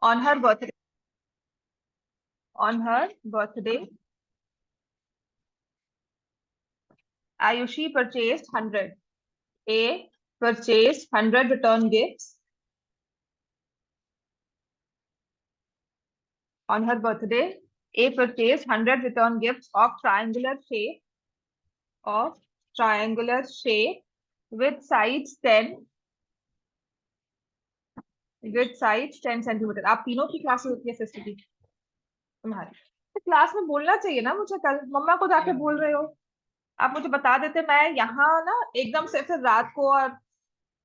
On her birthday, on her birthday, Ayushi purchased 100. A purchased 100 return gifts. On her birthday, A purchased 100 return gifts of triangular shape with sides 10 centimeter. आप तीनों की class होती है sister की तुम्हारी, तो class में बोलना चाहिए ना मुझे, कल मम्मा को जाके बोल रहे हो। आप मुझे बता देते, मैं यहाँ ना एकदम से फिर रात को, और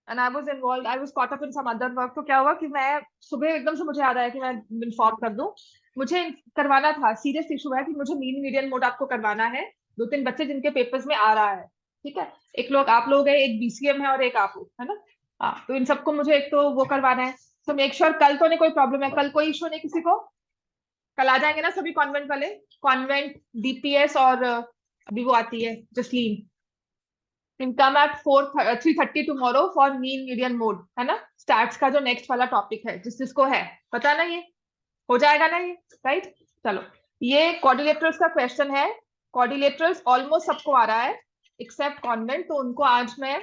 and I was involve, I was caught up in some other work, तो क्या हुआ कि मैं सुबह एकदम से मुझे याद आया कि मैं इन्फॉर्म कर दूं। मुझे करवाना था, सीरियस इशू है कि मुझे मीन मीडियन मोड आपको करवाना है। दो तीन बच्चे जिनके पेपर्स में आ रहा है, ठीक है। एक लोग आप लोग है, एक बीसीएम है और एक आप लोग है ना। हाँ, तो इन सबको मुझे एक तो वो करवाना है। तो मेक श्योर कल तो नहीं कोई प्रॉब्लम है, कल कोई इशू नहीं किसी को। कल आ जाएंगे ना सभी कॉन्वेंट वाले, कॉन्वेंट डीपीएस और अभी वो आती है Jasleen. can come at 3:30 tomorrow for mean median mode, है ना। स्टार्ट्स का जो नेक्स्ट वाला टॉपिक है, जिसको है पता ना, ये हो जाएगा ना ये, राइट। चलो, ये क्वाड्रिलेटरल्स का क्वेश्चन है। क्वाड्रिलेटरल्स ऑलमोस्ट सबको आ रहा है एक्सेप्ट कॉन्वेंट, तो उनको आज मैं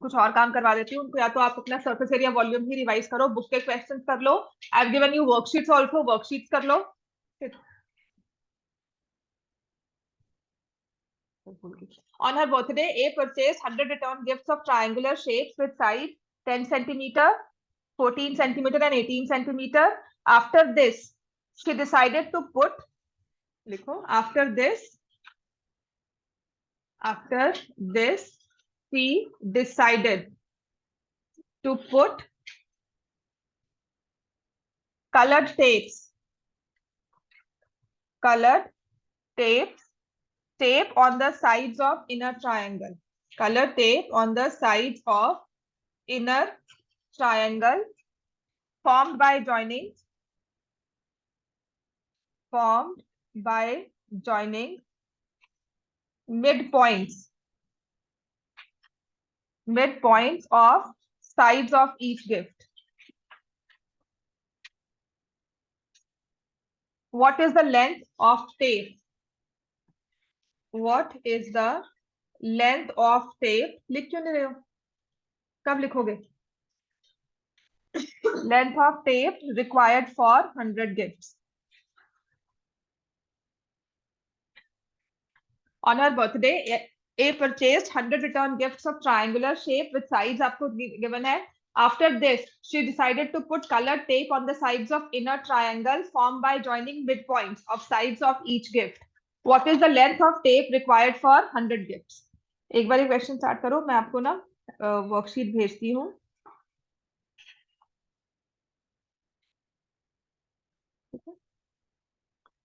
कुछ और काम करवा देती हूँ उनको। या तो आप अपना सरफेस एरिया वॉल्यूम ही रिवाइज करो, बुक के क्वेश्चन कर लो, I have given you worksheets also, worksheets कर लो। On her birthday, A purchased 100 return gifts of triangular shapes with size 10 centimeter, 14 centimeter, and 18 centimeter. After this, she decided to put, after this, she decided to put colored tapes, colored tapes, tape on the sides of inner triangle, colored tape on the sides of inner triangle formed by joining midpoints of sides of each gift. What is the length of tape? What is the length of tape? लिख क्यों नहीं रहे हो? कब लिखोगे? Length of tape required for 100 gifts. On her birthday, A purchased 100 return gifts of triangular shape with sides आपको given है. After this, she decided to put colored tape on the sides of inner triangle formed by joining midpoints of sides of each gift. What is the length of tape required for 100 gifts? एक बार question start करो, मैं आपको ना worksheet भेजती हूँ।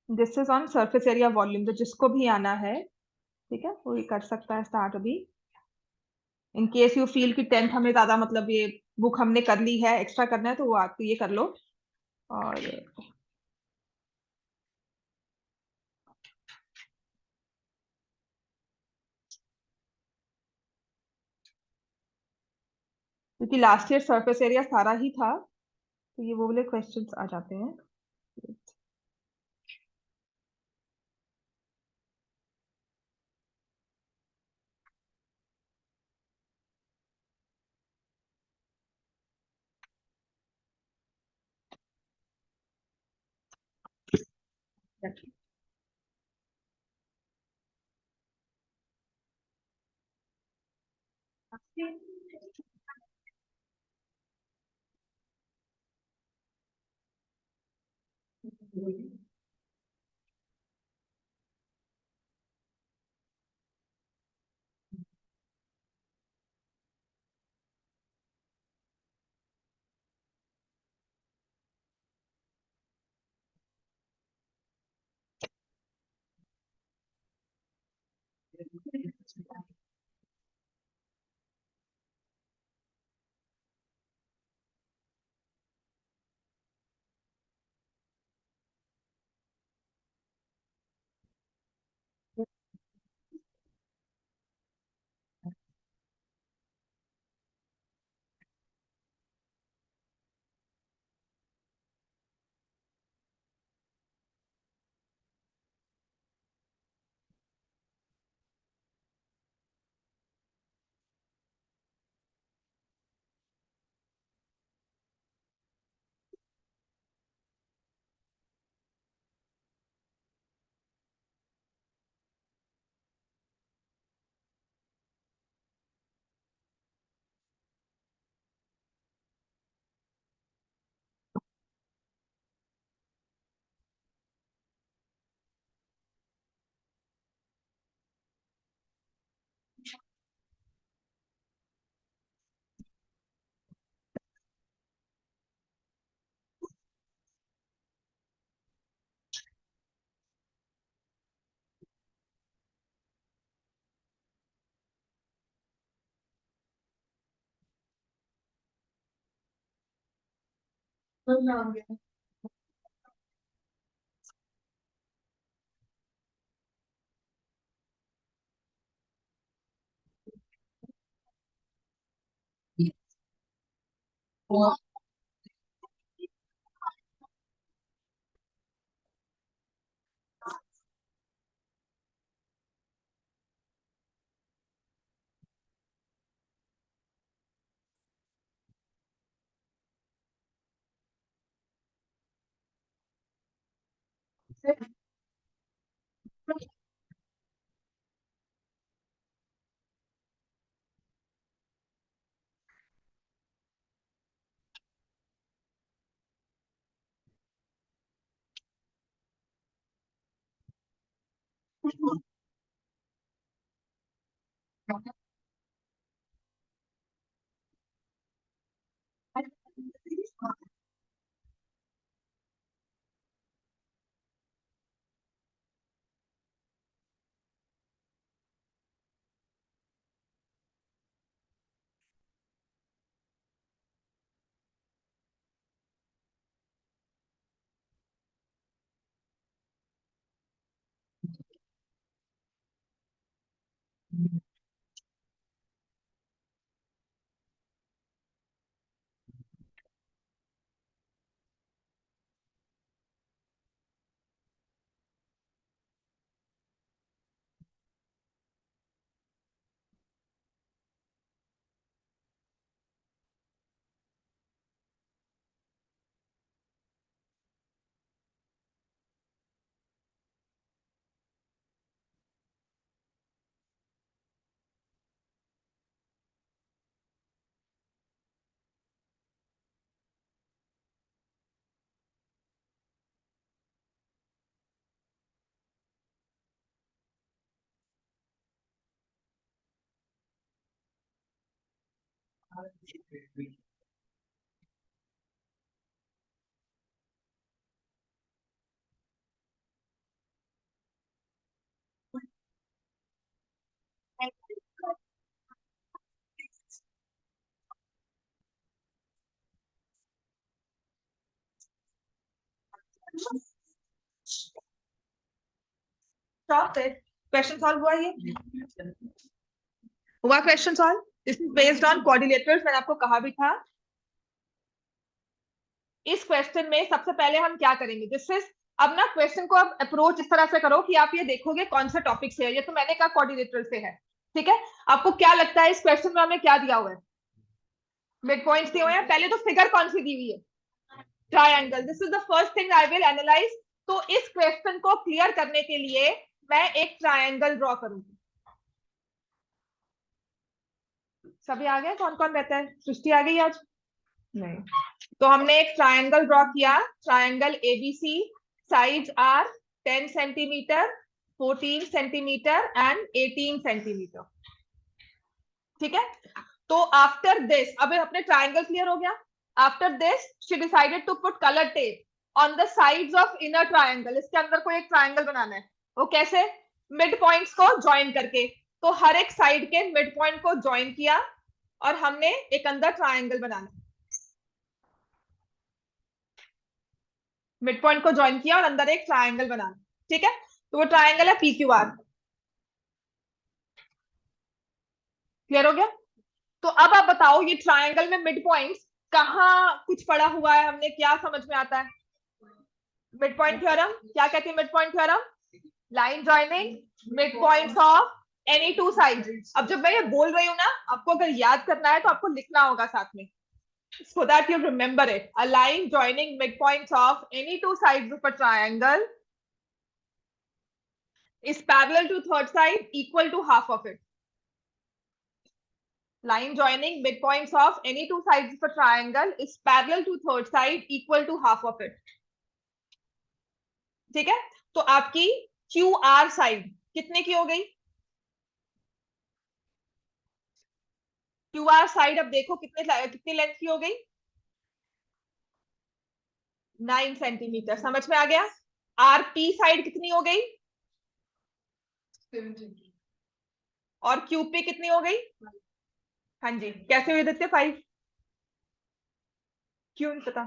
This is on surface area volume, तो जिसको भी आना है, ठीक है, वो ये कर सकता है स्टार्ट अभी। इन केस यू फील कि 10th हमें ज्यादा, मतलब ये बुक हमने कर ली है, एक्स्ट्रा करना है, तो वो आप ये कर लो। और क्योंकि लास्ट ईयर सरफेस एरिया सारा ही था, तो ये वो वाले क्वेश्चंस आ जाते हैं। क्वेश्चन सॉल्व हुआ ये? हुआ question solve? This is based on coordinators, मैंने आपको कहा भी था। इस क्वेश्चन में सबसे पहले हम क्या करेंगे, दिस इज, अब ना क्वेश्चन को आप अप्रोच इस तरह से करो कि आप ये देखोगे कौन सा टॉपिक से है। ये तो मैंने कहा कोऑर्डिनेटर से है, ठीक है। आपको क्या लगता है इस क्वेश्चन में हमें क्या दिया हुआ है? मिड पॉइंट्स दिए हुए हैं। पहले तो फिगर कौन सी दी हुई है? Triangle. This is the first thing I will analyse. तो इस क्वेश्चन को क्लियर करने के लिए मैं एक ट्रायंगल ड्रॉ करूंगी। सभी आ गए? कौन कौन रहता है? सृष्टि आ गई आज? नहीं। तो हमने एक ट्रायंगल ड्रॉ किया, ट्रायंगल एबीसी, साइज are 10 centimetre, 14 centimetre and 18 centimetre, ठीक है। तो आफ्टर दिस, अब अपने ट्रायंगल क्लियर हो गया। After this she decided to put colour tape on the sides of inner triangle. इसके अंदर कोई एक ट्रायंगल बनाना है। वो कैसे? मिड पॉइंट्स को ज्वाइन करके। तो हर एक साइड के मिड पॉइंट को ज्वाइन किया और हमने एक अंदर ट्रायंगल बनाना, मिड पॉइंट को ज्वाइन किया और अंदर एक ट्रायंगल बनाना, ठीक है। तो वो ट्रायंगल है पी क्यू आर। क्लियर हो गया? तो अब आप बताओ ये ट्रायंगल में मिड पॉइंट्स कहाँ कुछ पड़ा हुआ है, हमने क्या समझ में आता है? मिड पॉइंट थ्योरम क्या कहती है? Mid point theorem, line joining mid points of any two sides. अब जब मैं ये बोल रही हूँ ना, आपको अगर याद करना है तो आपको लिखना होगा साथ में, so that you remember it. A line joining midpoints of any two sides of a triangle is parallel to third side equal to half of it. Line joining midpoints of any two sides of a triangle is parallel to third side equal to half of it. ठीक है। तो आपकी Q R side कितने की हो गई? Q R side अब देखो कितनी लेंथ की हो गई? 9 सेंटीमीटर। समझ में आ गया? आर पी साइड कितनी हो गई? 17। और क्यू पी कितनी हो गई? हाँ जी, कैसे हुए देखते? 5। क्यों नहीं पता?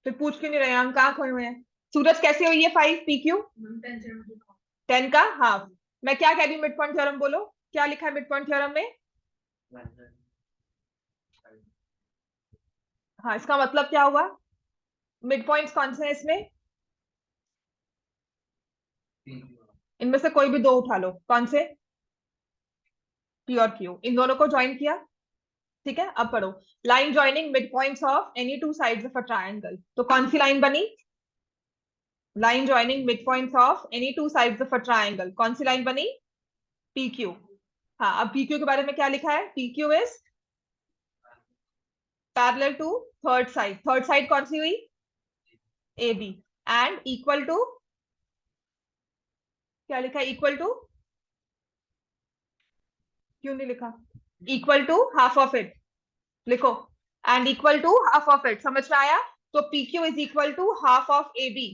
फिर पूछ क्यों नहीं रहे, हम कहाँ खोए हुए हैं। सूरज कैसे हुई है 5 PQ 10 का हाफ। मैं क्या कह रही हूँ, मिड पॉइंट थ्योरम बोलो, क्या लिखा है मिड पॉइंट थ्योरम में। हाँ, इसका मतलब क्या हुआ, मिड पॉइंट्स कौन से हैं इसमें, इनमें से कोई भी दो उठा लो, कौन से, P और Q, इन दोनों को ज्वाइन किया। ठीक है, अब पढ़ो, line joining mid points of any two sides of a triangle. तो कौन सी लाइन बनी, line joining mid points of any two sides of a triangle, कौन सी लाइन बनी, PQ। हाँ, अब PQ के बारे में क्या लिखा है, PQ is parallel to third side, third side कौन सी हुई, AB, एंड इक्वल टू, क्या लिखा है, इक्वल टू, क्यों नहीं लिखा, equal to half of it, लिखो, and equal to half of it, समझ में आया। तो PQ is equal to half of AB।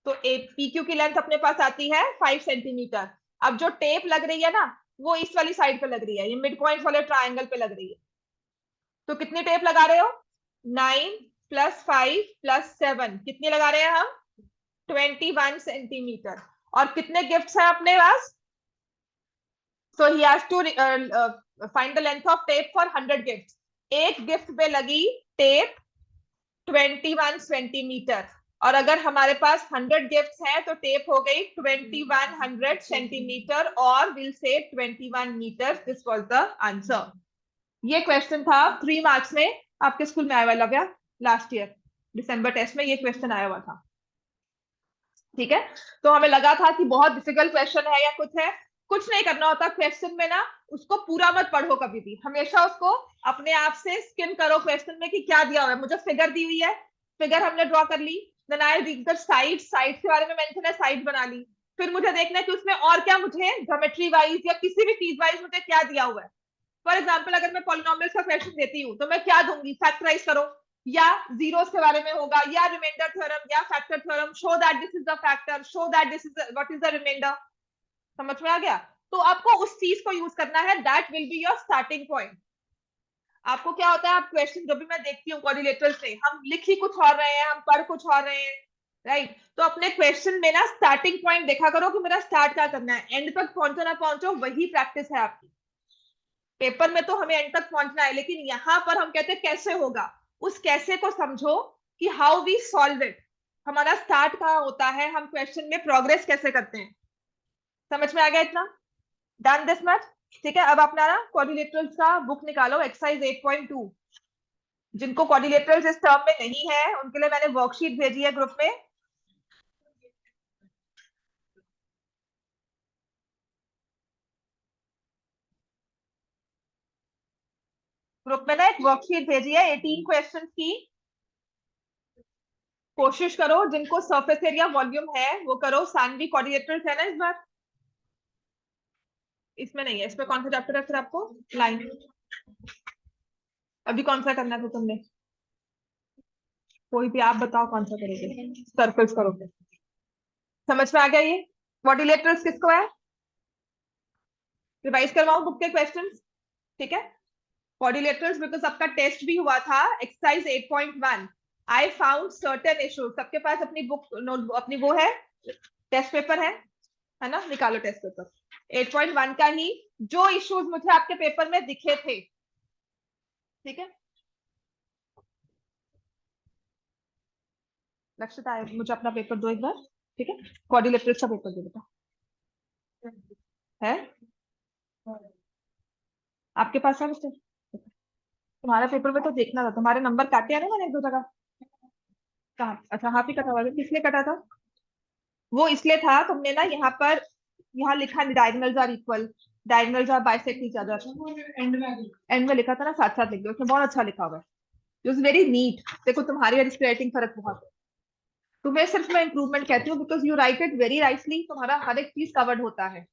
तो PQ की लेंथ अपने पास आती है 5 सेंटीमीटर। अब जो टेप लग रही है ना, वो इस वाली साइड पे लग रही है, ये मिड पॉइंट वाले ट्रायंगल पे लग रही है। तो कितनी टेप लगा रहे हो, 9 + 5 + 7, कितनी लगा रहे हैं हम, 21 सेंटीमीटर। और कितने गिफ्ट्स हैं अपने पास, so he has to find the length of tape for 100 gifts. एक गिफ्ट पे लगी टेप 21 सेंटीमीटर, और अगर हमारे पास 100 गिफ्ट्स हैं तो टेप हो गई 2100 सेंटीमीटर, और विल से 21 metre. This was the answer. ये क्वेश्चन था 3 मार्क्स में, आपके स्कूल में आया हुआ, लगा लास्ट ईयर दिसंबर टेस्ट में ये क्वेश्चन आया हुआ था। ठीक है, तो हमें लगा था कि बहुत डिफिकल्ट क्वेश्चन है या कुछ है, कुछ नहीं करना होता क्वेश्चन में ना, उसको पूरा मत पढ़ो कभी भी, हमेशा उसको अपने आप से स्किम करो क्वेश्चन में कि क्या दिया हुआ है। मुझे फिगर दी हुई है, फिगर हमने ड्रॉ कर ली, then I read the side, side के बारे में मेंशन है, साइड बना ली। फिर मुझे देखना है कि उसमें और क्या, मुझे ज्योमेट्री वाइज या किसी भी चीज वाइज मुझे क्या दिया हुआ है। फॉर एग्जाम्पल, अगर मैं पॉलिनोमियल्स का क्वेश्चन देती हूँ तो मैं क्या दूंगी, फैक्टराइज करो, या जीरोस के बारे में होगा, या रिमाइंडर थ्योरम, या factor theorem, show that this is the factor, show that this is what is the reminder. समझ में आ गया। तो आपको उस चीज को यूज करना है, that will be your starting point. आपको क्या होता है, आप क्वेश्चन जो भी मैं देखती हूँ कोऑर्डिनेटर से, हम लिख ही कुछ और रहे हैं, हम पढ़ कुछ और रहे हैं, राइट। तो अपने क्वेश्चन में ना स्टार्टिंग पॉइंट देखा करो कि मेरा स्टार्ट क्या करना है, एंड तक पहुंचो ना पहुंचो वही प्रैक्टिस है आपकी। पेपर में तो हमें एंड तक पहुंचना है, लेकिन यहाँ पर हम कहते हैं कैसे होगा, उस कैसे को समझो कि हाउ वी सॉल्व इट। हमारा स्टार्ट कहाँ होता है, हम क्वेश्चन में प्रोग्रेस कैसे करते हैं। समझ में आ गया इतना, डन दिस मच। ठीक है, अब अपना ना क्वाड्रिलेटरल्स का बुक निकालो, एक्सरसाइज 8.2। जिनको क्वाड्रिलेटरल्स इस टर्म में नहीं है उनके लिए मैंने वर्कशीट भेजी है ग्रुप में। ग्रुप में ना एक वर्कशीट भेजी है 18 क्वेश्चन की। कोशिश करो जिनको सरफेस एरिया वॉल्यूम है वो करो। सानवी क्वाड्रिलेटरल्स है ना इस बार, इसमें नहीं है। इसमें कौन सा चैप्टर है फिर आपको, लाइन। अभी कौन सा करना था तुमने, कोई भी आप बताओ कौन सा करोगे, सर्कल्स करोगे। समझ में आ गया ये, क्वाड्रिलेटरल्स किसको है, रिवाइज करवाऊं बुक के क्वेश्चंस। ठीक है, क्वाड्रिलेटरल्स बिकॉज आपका टेस्ट भी हुआ था exercise 8.1। I found certain issues, सबके पास अपनी बुक नोट अपनी वो है, टेस्ट पेपर है ना, निकालो टेस्ट पेपर 8.1 का ही, जो इश्यूज मुझे आपके पेपर में दिखे थे। ठीक है, लक्षिता आए, मुझे अपना पेपर दो एक बार। ठीक है, क्वाड्रिलेटरल्स का पेपर दे बेटा, है आपके पास है बच्चे। तुम्हारे पेपर में तो देखना था, तुम्हारे नंबर काटे हैं ना मैंने एक दो जगह। कहाँ, अच्छा हाफ ही कटा हुआ है, किस लिए कटा था, वो इसलिए था तुमने ना यहाँ पर, यहाँ लिखा नहीं diagonals are equal, diagonals are bisect each other, and में लिखा था ना, साथ साथ लिख दो, उसमें बहुत अच्छा लिखा हुआ है, इट वाज वेरी नीट। देखो तुम्हारी और इसकी राइटिंग फर्क बहुत है। तुम्हें सिर्फ मैं इंप्रूवमेंट कहती हूँ because you right it very rightly, तुम्हारा हर एक चीज कवर्ड होता है।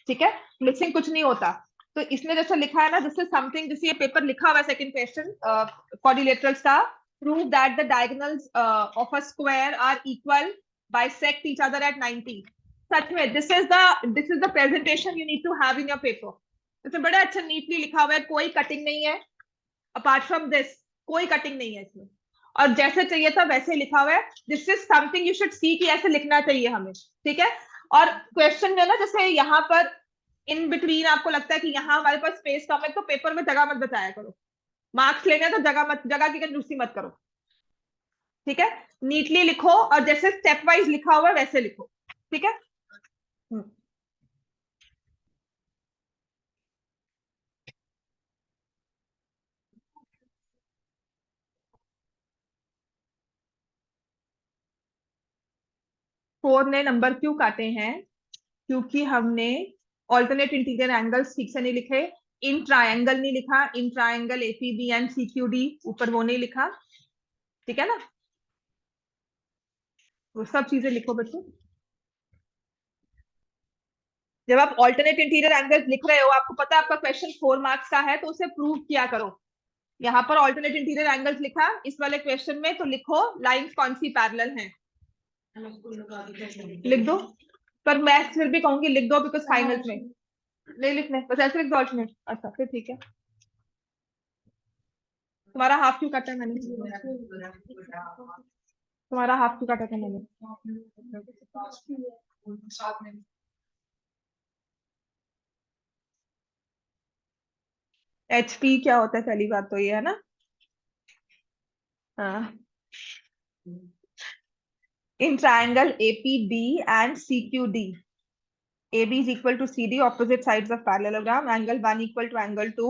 ठीक है, मिसिंग कुछ नहीं होता। तो इसने जैसे लिखा है ना, दिस इज समथिंग, जिससे ये पेपर लिखा हुआ है सेकंड क्वेश्चन क्वाड्रिलेटरल्स का, prove that the diagonals of a square are equal, bisect each other at 90। सच में this is the presentation you need to have in your paper. इसमें बड़ा अच्छा नीटली लिखा हुआ है, कोई कटिंग नहीं है, अपार्ट फ्रॉम दिस कोई कटिंग नहीं है इसमें। और जैसे चाहिए था वैसे लिखा हुआ है। This is something you should see कि ऐसे लिखना चाहिए हमें, ठीक है। और क्वेश्चन में ना जैसे यहाँ पर इन बिटवीन आपको लगता है कि यहाँ हमारे पास स्पेस कम है, तो पेपर में जगह मत बताया करो। मार्क्स लेने हैं तो जगह की कंजूसी मत करो, ठीक है। नीटली लिखो और जैसे स्टेप वाइज लिखा हुआ है वैसे लिखो, ठीक है। फोर ने नंबर क्यों काटे हैं? क्योंकि हमने ऑल्टरनेट इंटीरियर एंगल्स ठीक से नहीं लिखे। इन ट्रायंगल नहीं लिखा, इन ट्रायंगल एपीबी एंड सीक्यूडी ऊपर वो नहीं लिखा, ठीक है ना। वो सब चीजें लिखो बच्चों। जब आप ऑल्टरनेट इंटीरियर एंगल्स लिख रहे हो, आपको पता है आपका क्वेश्चन 4 मार्क्स का है, तो उसे प्रूव किया करो। यहाँ पर ऑल्टरनेट इंटीरियर एंगल्स लिखा इस वाले क्वेश्चन में, तो लिखो लाइंस कौन सी पैरेलल हैं, लिख दो। पर मैं फिर भी कहूंगी लिख दो, बिकॉज फाइनल में नहीं लिखने, बस ऐसे लिख दो ऑल्टरनेट। अच्छा फिर ठीक है। तुम्हारा हाफ क्यों काटा है मैंने? तुम्हारा हाफ क्यों काटा था मैंने? एचपी क्या होता है, पहली बात तो ये है ना। हाँ। In triangle APB and CQD, AB is equal to CD, opposite sides of parallelogram, angle 1 equal to angle 2,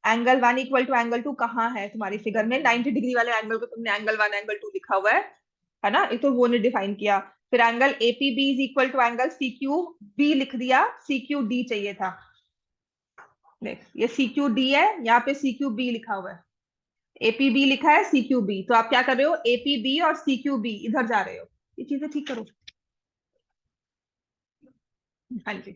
angle 1 equal to angle 2 कहाँ है तुम्हारी फिगर में? 90 डिग्री वाले एंगल को तुमने एंगल 1 एंगल 2 लिखा हुआ है ना, ये तो वो ने डिफाइन किया। फिर angle APB is equal to angle CQB लिख दिया, CQD चाहिए था। देख ये CQD है, यहाँ पे CQB लिखा हुआ है। APB लिखा है, CQB, तो आप क्या कर रहे हो, APB और CQB इधर जा रहे हो। ये चीजें ठीक करो। हाँ जी।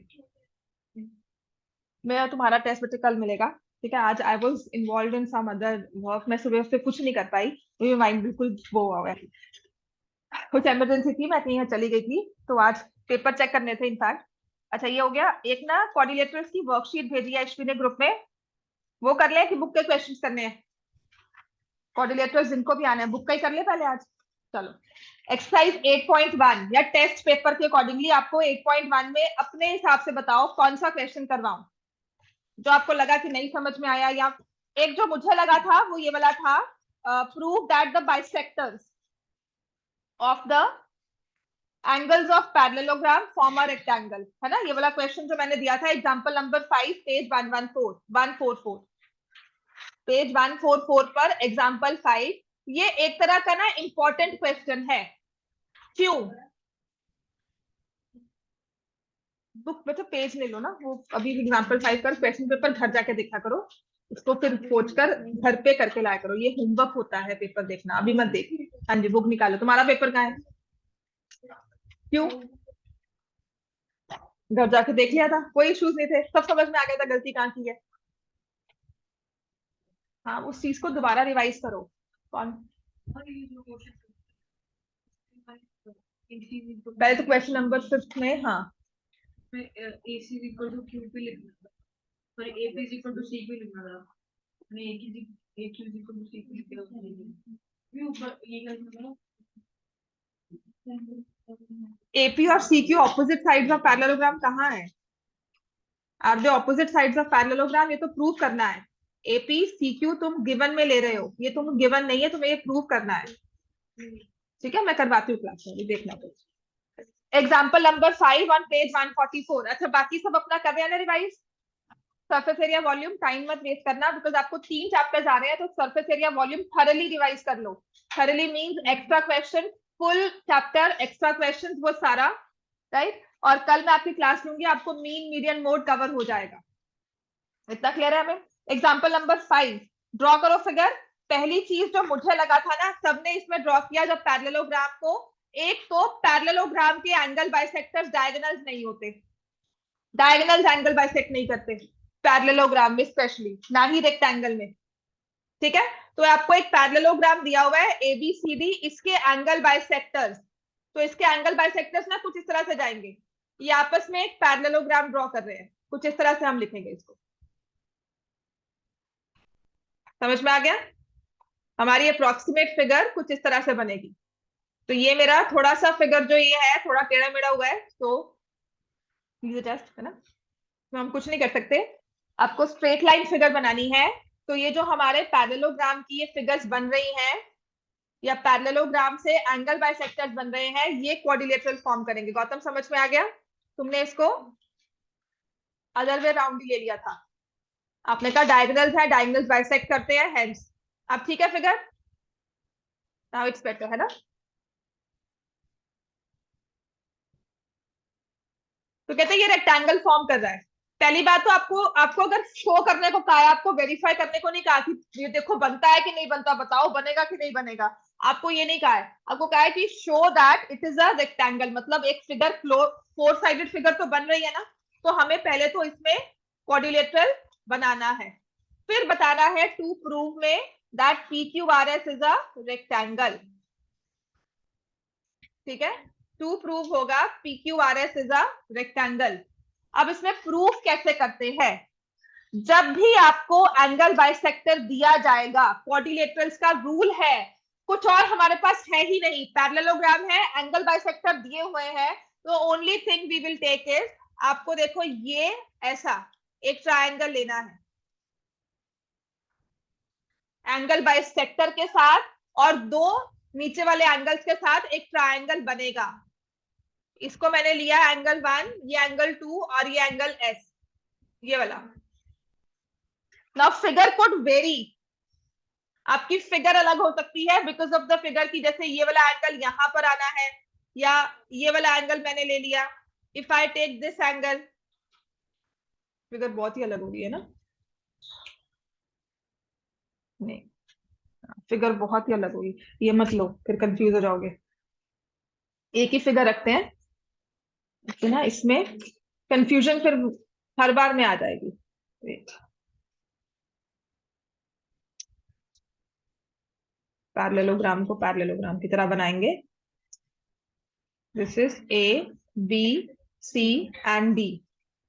मैं तुम्हारा टेस्ट बच्चे कल मिलेगा, ठीक है। आज I was involve in some other work, मैं सुबह से कुछ नहीं कर पाई, मेरी माइंड बिल्कुल वो हुआ है। कुछ इमरजेंसी थी, मैं कहीं यहाँ चली गई थी, तो आज पेपर चेक करने थे इनफैक्ट। अच्छा ये हो गया। एक ना कोऑर्डिनेटर्स की वर्कशीट भेजी है अश्विनी ने ग्रुप में, वो कर ले कि बुक के क्वेश्चंस करने हैं? कोऑर्डिनेटर्स जिनको भी आना है बुक का ही कर ले पहले आज। चलो एक्सरसाइज 8.1 या टेस्ट पेपर के अकॉर्डिंगली आपको 8.1 में अपने हिसाब से बताओ कौन सा क्वेश्चन करवाऊं जो आपको लगा कि नहीं समझ में आया। या एक जो मुझे लगा था वो ये वाला था, prove that the bisectors of the angles of parallelogram form a rectangle, है ना। ये वाला क्वेश्चन जो मैंने दिया था, एग्जांपल नंबर 5 पेज 144 पेज 144 पर एग्जांपल 5। ये एक तरह का ना इंपॉर्टेंट क्वेश्चन है। क्यों? बुक में तो पेज ले लो ना, वो अभी एग्जांपल 5 कर क्वेश्चन पेपर घर जाके देखा करो, उसको फिर खोज कर घर पे करके लाया करो। ये होमवर्क होता है पेपर देखना, अभी मत देख। हाँ जी बुक निकालो। तुम्हारा पेपर कहाँ है? क्यों? घर जाके देख लिया था, कोई इश्यूज नहीं थे, सब समझ में आ गया था गलती कहाँ की है। हाँ उस चीज को दोबारा रिवाइज करो। कौन? पहले तो क्वेश्चन नंबर 5 में, हाँ AC equal to Q P लिखना था, sorry AP is equal to CQ लिखना था, मैंने AQ is equal to CQ लिख दिया। क्यों ऊपर ये करना था? AP और CQ opposite sides of parallelogram कहाँ है? Are they opposite sides of parallelogram? ये तो प्रूव करना है। AP CQ तुम गिवन में ले रहे हो, ये तुम गिवन नहीं है, तुम्हें ये प्रूव करना है, ठीक है। मैं करवाती हूँ क्लास में, देखना तो। Example number 5 on page 144। अच्छा बाकी सब अपना कर रहे हैं ना revise? Surface area volume time मत वेस्ट करना, बिकॉज आपको 3 चैप्टर्स आ रहे हैं, तो surface area volume thoroughly revise कर लो। Thoroughly means extra question, full chapter extra question, वो सारा, राइट। और कल मैं आपकी क्लास लूंगी, आपको मीन मीडियन मोड कवर हो जाएगा। इतना क्लियर है हमें? एग्जाम्पल नंबर 5, ड्रॉ करो फिगर। पहली चीज जो मुझे लगा था ना, सबने इसमें ड्रॉ किया जब पैरेललोग्राम को, एक तो पैरेललोग्राम के एंगल बाइसेक्टर्स डायगोनल्स नहीं होते, डायगोनल्स एंगल बाइसेक्ट नहीं करते पैरेललोग्राम में, स्पेशली ना ही रेक्टेंगल में, ठीक है। तो आपको एक पैरेललोग्राम दिया हुआ है ABCD, इसके एंगल बाइसेक्टर्स, तो इसके एंगल बाइसेक्टर्स ना कुछ इस तरह से जाएंगे, ये आपस में एक पैरेललोग्राम ड्रॉ कर रहे हैं, कुछ इस तरह से हम लिखेंगे इसको। समझ में आ गया? हमारी अप्रोक्सीमेट फिगर कुछ इस तरह से बनेगी। तो ये मेरा थोड़ा सा फिगर जो ये है थोड़ा टेढ़ा मेढ़ा हुआ है, तो टेस्ट है ना, तो हम कुछ नहीं कर सकते। आपको स्ट्रेट लाइन फिगर बनानी है। तो ये जो हमारे पैरेललोग्राम की ये फिगर्स बन रही हैं या पैरेललोग्राम से एंगल बाइसेक्टर्स बन रहे हैं, ये क्वाड्रिलेटरल फॉर्म करेंगे। गौतम समझ में आ गया? तुमने इसको अदर वे राउंड ले लिया था, आपने कहा डायगोनल्स है, डायगोनल्स बाइसेक्ट करते हैं, हेंस अब ठीक है फिगर, नाउ इट्स बेटर है ना। तो कहते हैं ये रेक्टेंगल फॉर्म कर रहा है। पहली बात तो आपको आपको अगर शो करने को कहा है, आपको वेरीफाई करने को नहीं कहा कि ये देखो बनता है कि नहीं बनता, बताओ बनेगा कि नहीं बनेगा, आपको ये नहीं कहा है। आपको कहा है कि show that it is a rectangle, मतलब एक फिगर फोर साइडेड फिगर तो बन रही है ना, तो हमें पहले तो इसमें क्वाड्रिलेटरल बनाना है। फिर बताना है टू प्रूव में that P Q R S is a rectangle. ठीक है, टू प्रूव होगा P Q R S is a rectangle. अब इसमें प्रूफ कैसे करते हैं? जब भी आपको एंगल बाइसेक्टर दिया जाएगा, क्वाड्रिलेटरल्स का रूल है, कुछ और हमारे पास है ही नहीं, पैरेललोग्राम है, एंगल बाइसेक्टर दिए हुए हैं, तो only thing we will take is, आपको देखो ये ऐसा एक ट्रायंगल लेना है एंगल बाइसेक्टर के साथ, और दो नीचे वाले एंगल्स के साथ एक ट्रायंगल बनेगा। इसको मैंने लिया एंगल 1, ये एंगल 2 और ये एंगल एस, ये वाला। नाउ फिगर कुड वेरी, आपकी फिगर अलग हो सकती है बिकॉज ऑफ द फिगर की, जैसे ये वाला एंगल यहां पर आना है या ये वाला एंगल मैंने ले लिया। If I take this angle, figure बहुत ही अलग होगी है ना, नहीं फिगर बहुत ही अलग होगी, ये मत लो फिर कंफ्यूज हो जाओगे। एक ही फिगर रखते हैं, है ना, इसमें कंफ्यूजन फिर हर बार में आ जाएगी। वेट, पैरेललोग्राम को पैरेललोग्राम की तरह बनाएंगे। This is A, B, C and D.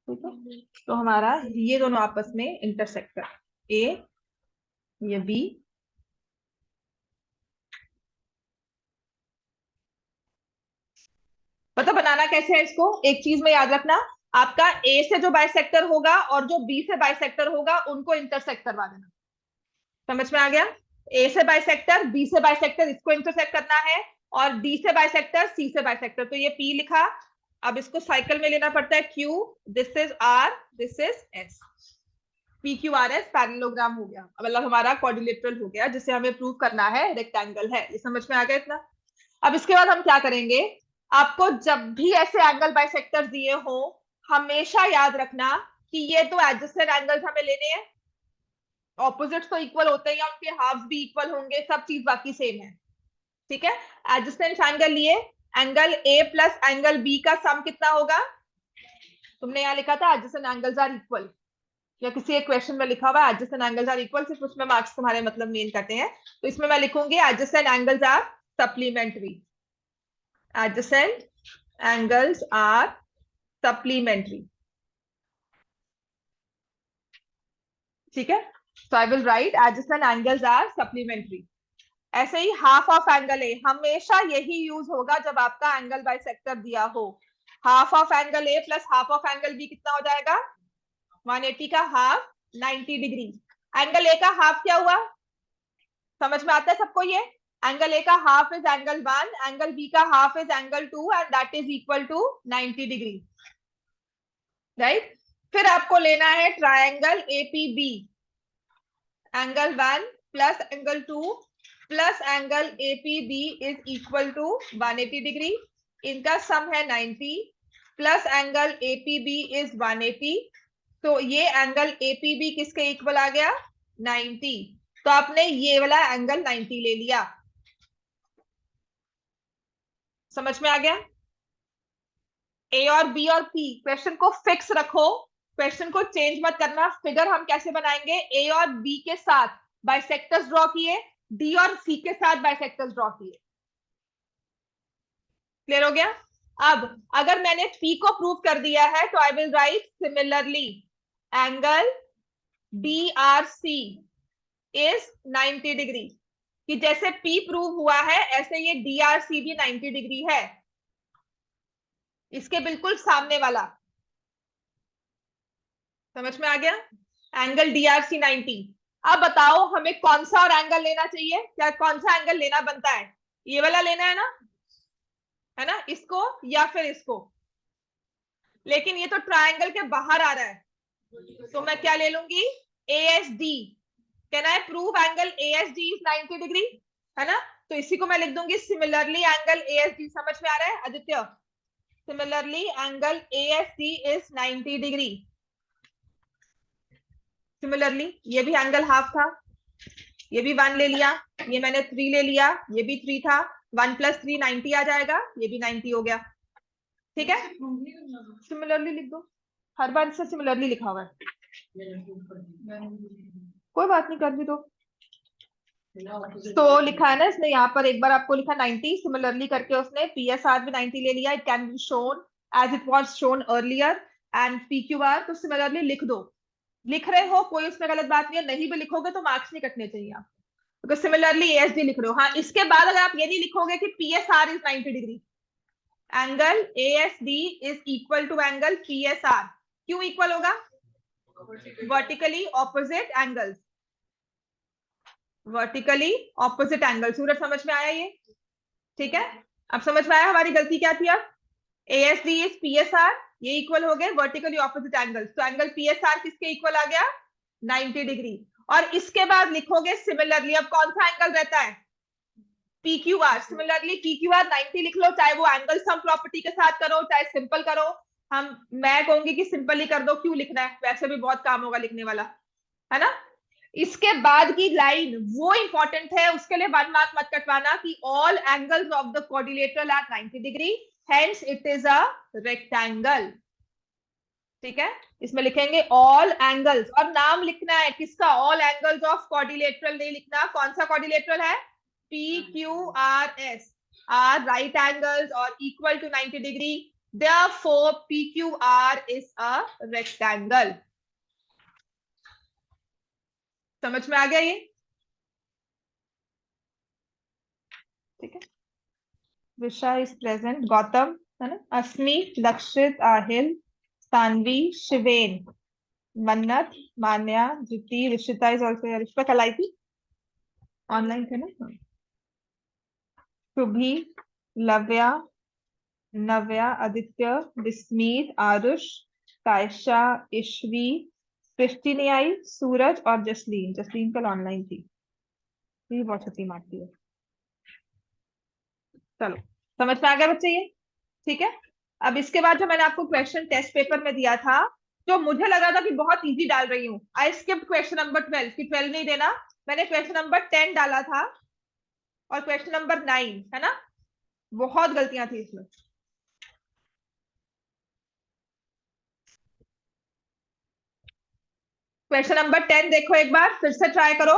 ठीक है, तो हमारा ये दोनों आपस में इंटरसेक्ट कर, ए, ये बी, पता बनाना कैसे है इसको, एक चीज में याद रखना, आपका ए से जो बाइसेक्टर होगा और जो बी से बाइसेक्टर होगा उनको इंटरसेक्ट करवा देना। समझ में आ गया? ए से बाइसेक्टर, बी से बाइसेक्टर, इसको इंटरसेक्ट करना है, और डी से बाइसेक्टर, सी से बाइसेक्टर, तो ये पी लिखा। अब इसको साइकिल में लेना पड़ता है, Q, this is R, this is S, P Q R S parallelogram हो गया, मतलब हमारा क्वाड्रिलेटरल हो गया, जिसे हमें प्रूव करना है रेक्टेंगल है। ये समझ में आ गया इतना? अब इसके बाद हम क्या करेंगे, आपको जब भी ऐसे एंगल बाइसेक्टर दिए हो, हमेशा याद रखना कि ये तो एडजस्टेड एंगल्स हमें लेने हैं, ऑपोजिट्स तो इक्वल होते हैं या उनके हाफ भी इक्वल होंगे, सब चीज बाकी सेम है। ठीक है, एडजस्टेंट एंगल लिए, angle A plus angle B का सम कितना होगा? तुमने यहाँ लिखा था एडजस्टेंट एंगल्स आर इक्वल, या किसी एक क्वेश्चन में लिखा हुआ है एडजस्टेंट एंगल्स आर इक्वल, सिर्फ उसमें मार्क्स तुम्हारे मतलब मेन करते हैं, तो इसमें मैं लिखूंगी adjacent angles are supplementary, adjacent angles are supplementary। ठीक है, so I will write adjacent angles are supplementary। ऐसे ही हाफ ऑफ एंगल ए हमेशा यही यूज होगा जब आपका एंगल बाइसेक्टर दिया हो। Half of angle A plus half of angle B कितना हो जाएगा? 180 का हाफ 90 डिग्री। एंगल ए का हाफ क्या हुआ, समझ में आता है सबको? ये एंगल ए का half is angle 1, angle B का half is angle 2 and that is equal to 90 degree, right? फिर आपको लेना है triangle APB, angle 1 plus angle 2 plus angle APB is equal to 180 degree, इनका सम है 90, प्लस एंगल एपीबी इज 180, तो ये angle APB किसके इक्वल आ गया? 90। तो आपने ये वाला एंगल 90 ले लिया। समझ में आ गया? ए और बी और पी, क्वेश्चन को फिक्स रखो, क्वेश्चन को चेंज मत करना। फिगर हम कैसे बनाएंगे? ए और बी के साथ बाइसेक्टर्स ड्रॉ किए, डी और सी के साथ बाइसेक्टर्स ड्रॉ किए। क्लियर हो गया? अब अगर मैंने पी को प्रूव कर दिया है तो I will write similarly angle B R C is 90 degree. कि जैसे P प्रूव हुआ है ऐसे ये DRC भी 90 डिग्री है, इसके बिल्कुल सामने वाला। समझ में आ गया? Angle DRC 90। अब बताओ हमें कौन सा और एंगल लेना चाहिए, क्या कौन सा एंगल लेना बनता है? ये वाला लेना है ना, इसको या फिर इसको। लेकिन ये तो ट्रायंगल के बाहर आ रहा है, तो मैं क्या ले लूंगी? ASD। Can I prove angle ASD is 90 degree, है ना? तो इसी को मैं लिख दूंगी सिमिलरली एंगल ASD। समझ में आ रहा है Aditya? Similarly angle ASD is 90 degree. Similarly ये भी एंगल हाफ था, ये भी 1 ले लिया, ये मैंने 3 ले लिया, ये भी 3 था, 1 + 3 90 आ जाएगा, ये भी 90 हो गया। ठीक है, सिमिलरली लिख दो, हर बार इससे सिमिलरली लिखा हुआ है, कोई बात नहीं, कर भी दो। तो लिखा है ना इसने यहाँ पर, एक बार आपको लिखा 90, सिमिलरली करके उसने PSR भी 90 ले लिया। It can be shown as it was shown earlier and PQR। तो सिमिलरली लिख दो, लिख रहे हो कोई उसमें गलत बात नहीं है, नहीं भी लिखोगे तो मार्क्स नहीं कटने चाहिए आप, क्योंकि सिमिलरली ASD लिख रहे हो। हाँ, इसके बाद अगर आप ये नहीं लिखोगे कि PSR is 90 degree, angle ASD is equal to angle PSR। क्यों इक्वल होगा? Vertically opposite angles, vertically opposite angle. Suraj समझ में आया ये? ठीक है, अब समझ में आया हमारी गलती क्या थी। अब ASD इज PSR, ये इक्वल हो गए वर्टिकली ऑपोजिट एंगल्स, तो एंगल PSR किसके इक्वल आ गया? 90 डिग्री। और इसके बाद लिखोगे सिमिलरली, अब कौन सा एंगल रहता है? PQR। सिमिलरली PQR 90 लिख लो, चाहे वो एंगल सम प्रॉपर्टी के साथ करो चाहे सिंपल करो। मैं कहूंगी कि सिंपल ही कर दो, क्यों लिखना है, वैसे भी बहुत काम होगा लिखने वाला, है ना? इसके बाद की लाइन वो इंपॉर्टेंट है, उसके लिए 1 मार्क मत कटवाना कि all angles of the quadrilateral are 90 degree, hence it is a rectangle. ठीक है, इसमें लिखेंगे ऑल एंगल्स, और नाम लिखना है किसका? ऑल एंगल्स ऑफ क्वाड्रिलेटरल नहीं लिखना। कौन सा क्वाड्रिलेटरल है? PQRS आर राइट एंगल्स और equal to 90 degree, therefore PQR is a rectangle। समझ में आ गया ये? ठीक है, विशा इज प्रेजेंट, गौतम है ना, अस्मी, लक्षित, आहिल, सानवी, शिवेन, मन्नत, मान्या, ज्योति, ऋषिता इज ऑल्सो। ऋषिता कल आई थी, ऑनलाइन थे ना? शुभी, लव्या, नव्या, आदित्य, विस्मीत, आरुष, कायशा, ईश्वी, सृष्टि नहीं आई, सूरज और जसलीन। जसलीन कल ऑनलाइन थी, ये बहुत छुट्टी मारती है। चलो, समझ में आ गया बच्चे ये? ठीक है, अब इसके बाद जो मैंने आपको क्वेश्चन टेस्ट पेपर में दिया था, जो मुझे लगा था कि बहुत इजी डाल रही हूँ, आई स्किप क्वेश्चन नंबर 12 कि 12 नहीं देना, मैंने क्वेश्चन नंबर 10 डाला था और क्वेश्चन नंबर 9, है ना? बहुत गलतियां थी इसमें। क्वेश्चन नंबर 10 देखो एक बार, फिर से ट्राई करो।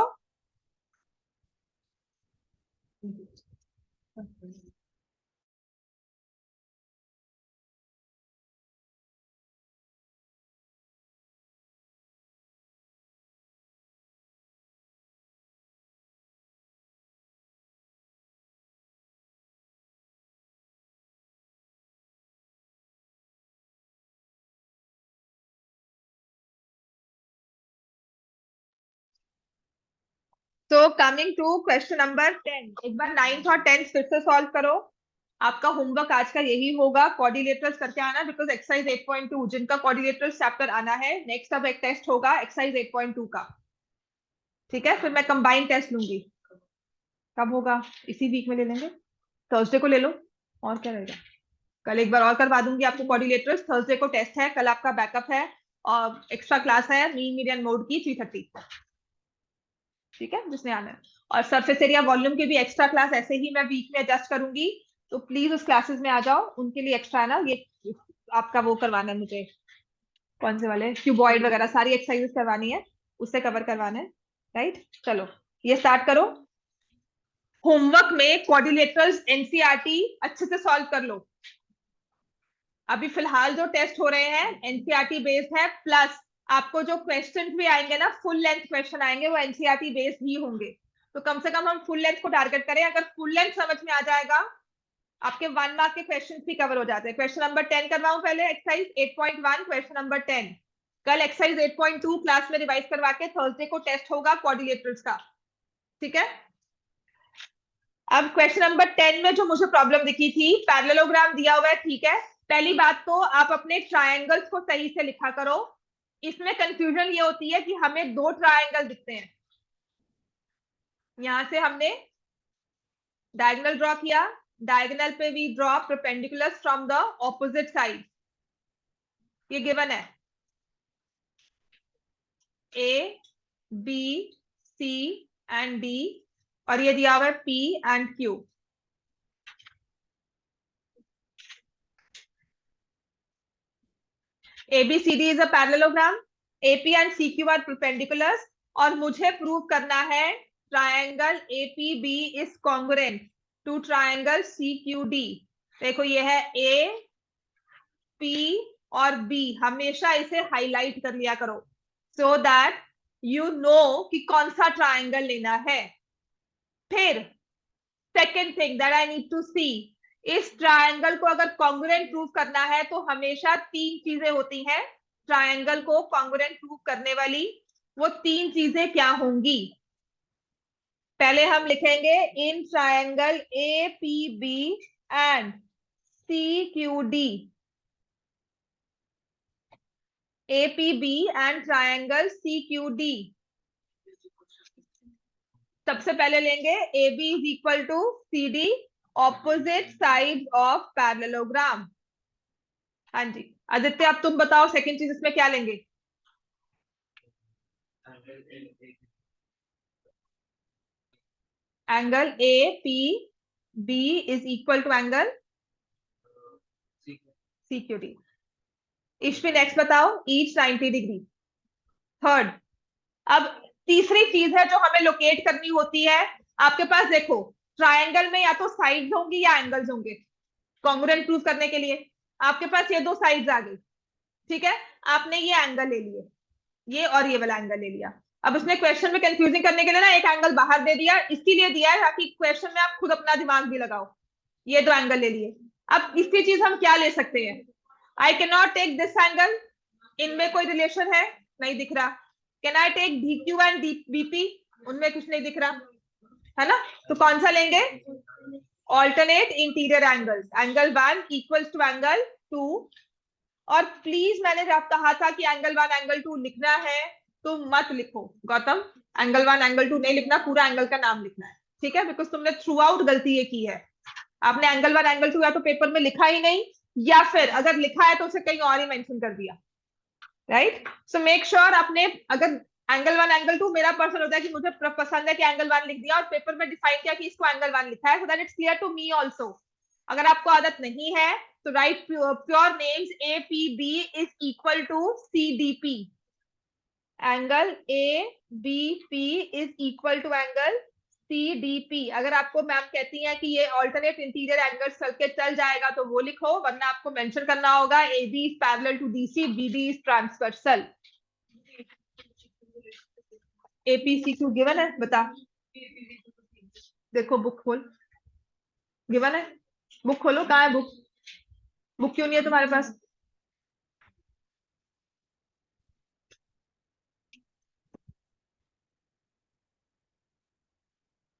तो कमिंग टू क्वेश्चन नंबर 10, एक बार 9th और 10th फिर से सॉल्व करो। आपका होमवर्क आज का यही होगा, कोऑर्डिनेटर्स करके आना, बिकॉज एक्सरसाइज 8.2 जिनका कोऑर्डिनेटर्स चैप्टर आना है नेक्स्ट, अब एक टेस्ट होगा एक्सरसाइज 8.2 का। ठीक है, फिर मैं कंबाइंड टेस्ट लूंगी। कब होगा? इसी वीक में ले लेंगे, थर्सडे को ले लो, और क्या रहेगा। कल एक बार और करवा दूंगी आपको कोऑर्डिनेटर्स, थर्सडे को टेस्ट है, कल आपका बैकअप है और एक्स्ट्रा क्लास है मीन मीडियन मोड की 3:30। ठीक है, जिसने आना है। और सरफेस एरिया वॉल्यूम की भी एक्स्ट्रा क्लास ऐसे ही मैं वीक में एडजस्ट करूंगी, तो प्लीज उस क्लासेस में आ जाओ, उनके लिए एक्स्ट्रा है ना ये, आपका वो करवाना है मुझे, कौन से वाले क्यूबॉइड वगैरह सारी एक्सरसाइजेस करवानी है, उससे कवर करवाना है। राइट, चलो ये स्टार्ट करो। होमवर्क में क्वाड्रिलेटरल्स एनसीईआरटी अच्छे से सॉल्व कर लो। अभी फिलहाल जो टेस्ट हो रहे हैं एनसीईआरटी बेस्ड है, प्लस आपको जो क्वेश्चन भी आएंगे ना, फुल लेंथ क्वेश्चन आएंगे, वो एनसीईआरटी बेस्ड ही होंगे। तो कम से कम हम फुल लेंथ को टारगेट करें। अगर फुल लेंथ समझ में आ जाएगा, आपके 1 मार्क के क्वेश्चन भी कवर हो जाते हैं। क्वेश्चन नंबर 10 करवाऊं पहले, एक्सरसाइज 8.1 क्वेश्चन नंबर 10। कल एक्सरसाइज 8.2 क्लास में रिवाइज करवा के थर्सडे को टेस्ट होगा क्वाड्रिलेटरल्स का, ठीक है। अब क्वेश्चन नंबर 10 में जो मुझे प्रॉब्लम दिखी थी, पैरेललोग्राम दिया हुआ है, ठीक है। पहली बात तो आप अपने ट्रायंगल्स को सही से लिखा करो। इसमें कंफ्यूजन ये होती है कि हमें दो ट्रायंगल दिखते हैं। यहां से हमने डायगोनल ड्रॉ किया, डायगोनल पे we draw perpendicular from the opposite side. ये गिवन है A B C and D, और ये दिया हुआ है P and Q. ABCD is a parallelogram. AP and CQ are perpendiculars. और मुझे प्रूव करना है triangle APB is congruent to triangle CQD। देखो ये है A, P और B, हमेशा इसे हाईलाइट कर लिया करो so that you know कि कौन सा ट्रायंगल लेना है। फिर second thing that I need to see, इस ट्रायंगल को अगर कॉन्ग्रुएंट प्रूव करना है तो हमेशा तीन चीजें होती हैं ट्रायंगल को कॉन्ग्रुएंट प्रूव करने वाली। वो तीन चीजें क्या होंगी? पहले हम लिखेंगे in triangle A P B and C Q D, A P B and triangle C Q D. सबसे पहले लेंगे A B is equal to C D, opposite side of parallelogram. हाँ जी आदित्य, अब तुम बताओ सेकंड चीज इसमें क्या लेंगे? Angle A P B is equal to angle C Q D. Ishvi next बताओ, ईच 90 डिग्री। थर्ड, अब तीसरी चीज है जो हमें लोकेट करनी होती है। आपके पास देखो ट्रायंगल में या तो साइड्स होंगी या एंगल्स होंगे कॉन्ग्रुएंट प्रूव करने के लिए। आपके पास ये दो साइड्स आ गई, ठीक है। आपने ये एंगल ले लिए, ये और ये वाला एंगल ले लिया। अब उसने क्वेश्चन में कंफ्यूजिंग करने के लिए ना एक एंगल बाहर दे दिया, इसीलिए दिया है ताकि क्वेश्चन में आप खुद अपना दिमाग भी लगाओ। ये दो एंगल ले लिए। अब इसकी चीज हम क्या ले सकते हैं? I can not take this angle, इनमें कोई रिलेशन है नहीं दिख रहा। Can I take D Q and BP, उनमें कुछ नहीं दिख रहा है ना। तो कौन सा लेंगे? Alternate interior angles, angle 1 equals to angle 2। और प्लीज मैंने जब कहा था कि एंगल 1 एंगल 2 लिखना है तो मत लिखो गौतम, एंगल 1 एंगल 2 नहीं लिखना, पूरा एंगल का नाम लिखना है, ठीक है। बिकॉज तुमने थ्रू आउट गलती ये की है, आपने एंगल 1 एंगल 2 या तो पेपर में लिखा ही नहीं, या फिर अगर लिखा है तो उसे कहीं और ही मेंशन कर दिया, राइट। सो मेक श्योर आपने, अगर एंगल 1 एंगल 2 मेरा पर्सन होता है कि मुझे पसंद है कि एंगल 1 लिख दिया और पेपर में डिफाइन किया कि इसको एंगल 1 लिखा है, so that it's clear to me also. अगर आपको आदत नहीं है तो write pure names A P B is equal to C D P, angle A B P is equal to angle C D P. अगर आपको मैम कहती है कि ये ऑल्टरनेट इंटीरियर एंगल चल के चल जाएगा तो वो लिखो, वरना आपको मेंशन करना होगा A B is parallel to D C, B D is transversal. APC Q given है, बता। देखो बुक खोल, गिवन है, बुक खोलो, कहाँ है बुक? बुक क्यों नहीं है तुम्हारे पास?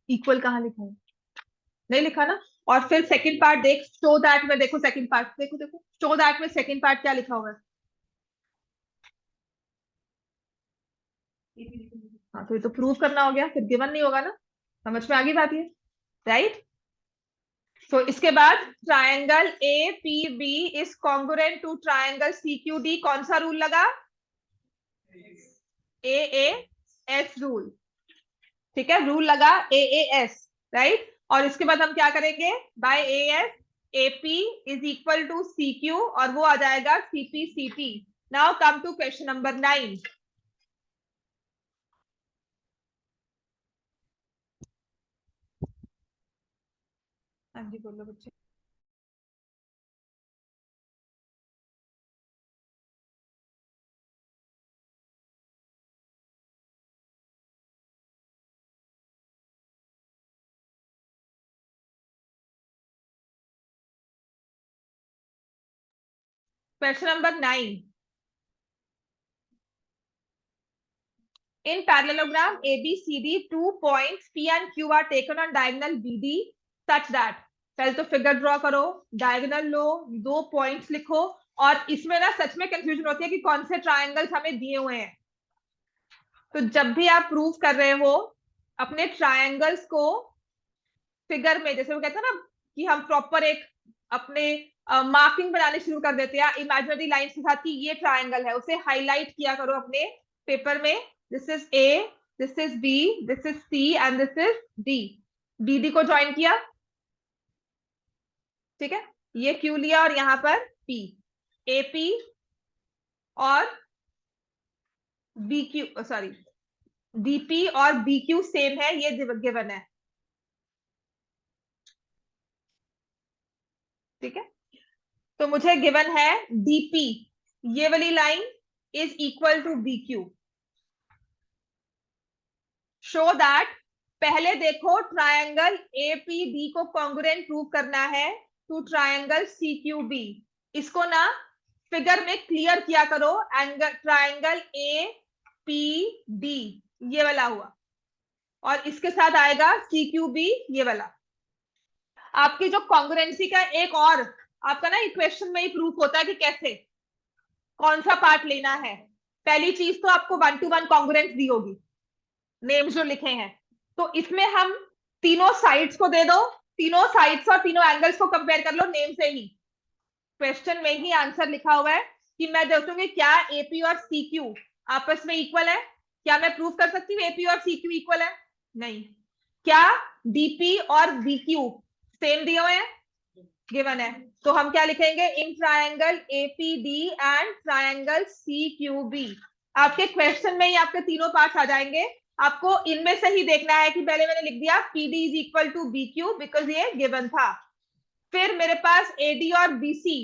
इक्वल कहाँ लिखा है? नहीं लिखा ना। और फिर सेकंड पार्ट देख, शो दैट में, देखो सेकंड पार्ट, देखो देखो शो दैट में सेकंड पार्ट क्या लिखा हुआ है? हाँ तो ये तो प्रूव करना हो गया, फिर गिवन नहीं होगा ना। समझ में आ गई बात ये, राइट। तो इसके बाद triangle A P B is congruent to triangle C Q D, कौन सा रूल लगा? ए ए एस रूल, ठीक है, रूल लगा ए एस, राइट। और इसके बाद हम क्या करेंगे? By A S A P is equal to C Q, और वो आ जाएगा C P C P. Now come to question number 9। हाँ जी बोलो बच्चे। Question number 9. In parallelogram ABCD, 2 points P and Q are taken on diagonal BD such that, पहले तो figure draw करो, डायगोनल लो, 2 पॉइंट्स लिखो, और इसमें ना सच में कंफ्यूजन होती है कि कौन से ट्रायंगल्स हमें दिए हुए हैं। तो जब भी आप प्रूव कर रहे हो अपने ट्रायंगल्स को फिगर में, जैसे वो कहते हैं ना कि हम प्रॉपर एक अपने मार्किंग बनाने शुरू कर देते हैं इमेजिनरी लाइंस के साथ कि ये ट्रायंगल है, उसे हाईलाइट किया करो अपने पेपर में। This is A, this is B, this is C and this is D. BD को ज्वाइन किया, ठीक है, ये क्यू लिया और यहां पर पी, एपी और बी क्यू, सॉरी डीपी और बी क्यू सेम है, ये गिवन है, ठीक है। तो मुझे गिवन है डीपी, ये वाली line is equal to B Q. Show that, पहले देखो ट्रायंगल एपीडी को कॉन्ग्रुएंट प्रूव करना है टू ट्रायंगल सीक्यूबी। इसको ना फिगर में क्लियर किया करो, angle triangle A P D ये वाला हुआ, और इसके साथ आएगा सीक्यूबी ये वाला। आपकी जो कॉन्ग्रुएंसी का एक और आपका ना इक्वेशन में ही प्रूफ होता है कि कैसे कौन सा पार्ट लेना है। पहली चीज तो आपको 1 to 1 कॉन्ग्रुएंस दी होगी, नेम्स जो लिखे हैं, तो इसमें हम तीनों साइड्स को दे दो, तीनों साइड्स और तीनों एंगल्स को कंपेयर कर लो नेम से ही। क्वेश्चन में ही आंसर लिखा हुआ है कि मैं देखूंगी क्या एपी और सीक्यू आपस में इक्वल है। क्या मैं प्रूव कर सकती हूँ एपी और सीक्यू इक्वल है? नहीं। क्या डीपी और बीक्यू सेम दिए हुए हैं? गिवन है। तो हम क्या लिखेंगे, in triangle APD and triangle CQB. आपके क्वेश्चन में ही आपके तीनों पार्ट्स आ जाएंगे। आपको इनमें से ही देखना है कि पहले मैंने लिख दिया PD is equal to BQ because ये गिवन था। फिर मेरे पास एडी और बीसी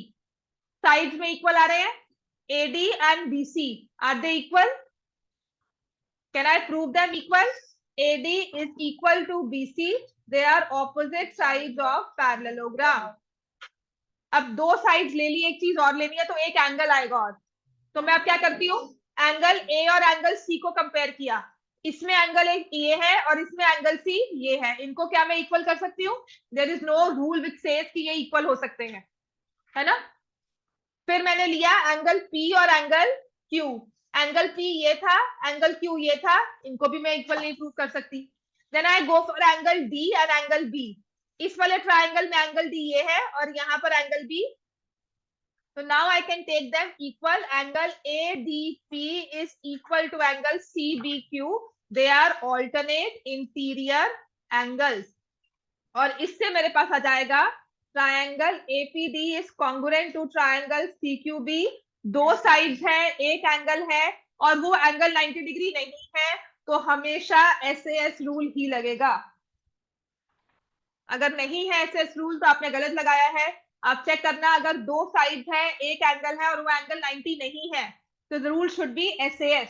साइड्स में इक्वल आ रहे हैं, AD and BC are they equal? Can I prove them equal? AD is equal to BC, they are opposite sides of parallelogram। अब दो साइड्स ले ली, एक चीज और लेनी है तो एक एंगल आएगा और, तो मैं अब क्या करती हूँ, एंगल ए और एंगल सी को कंपेयर किया, इसमें एंगल एक ये है और इसमें एंगल सी ये है, इनको क्या मैं इक्वल कर सकती हूँ? There is no rule which says कि ये इक्वल हो सकते हैं, है ना। फिर मैंने लिया एंगल पी और एंगल क्यू, एंगल पी ये था, एंगल क्यू ये था, इनको भी मैं इक्वल नहीं प्रूव कर सकती। Then I go for angle D and angle B. इस वाले ट्राइंगल में एंगल डी ये है और यहाँ पर angle B, so now I can take them equal। Angle ADP is equal to angle CBQ, they are alternate interior angles। और इससे मेरे पास आ जाएगा triangle APD is congruent to triangle CQB। दो साइड्स है, एक एंगल है और वो एंगल 90 डिग्री नहीं है, तो हमेशा SAS रूल ही लगेगा। अगर नहीं है SAS रूल तो आपने गलत लगाया है। आप चेक करना, अगर दो साइड है, एक एंगल है और वो एंगल 90 नहीं है, तो the rule should be SAS।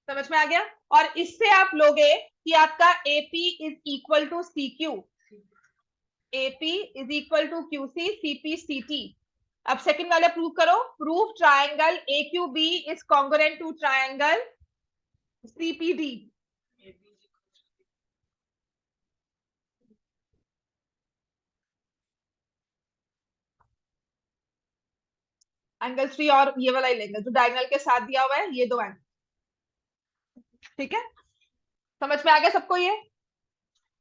समझ में आ गया? और इससे आप लोगे कि आपका AP is equal to CQ, AP is equal to QC, CP CT। अब सेकंड वाला प्रूव करो, prove triangle AQB is congruent to triangle CPD। Angle 3 और ये वाला ही लेंगे जो डायगोनल के साथ दिया हुआ है, ये दो एंगल, ठीक है। समझ में आ गया सबको? ये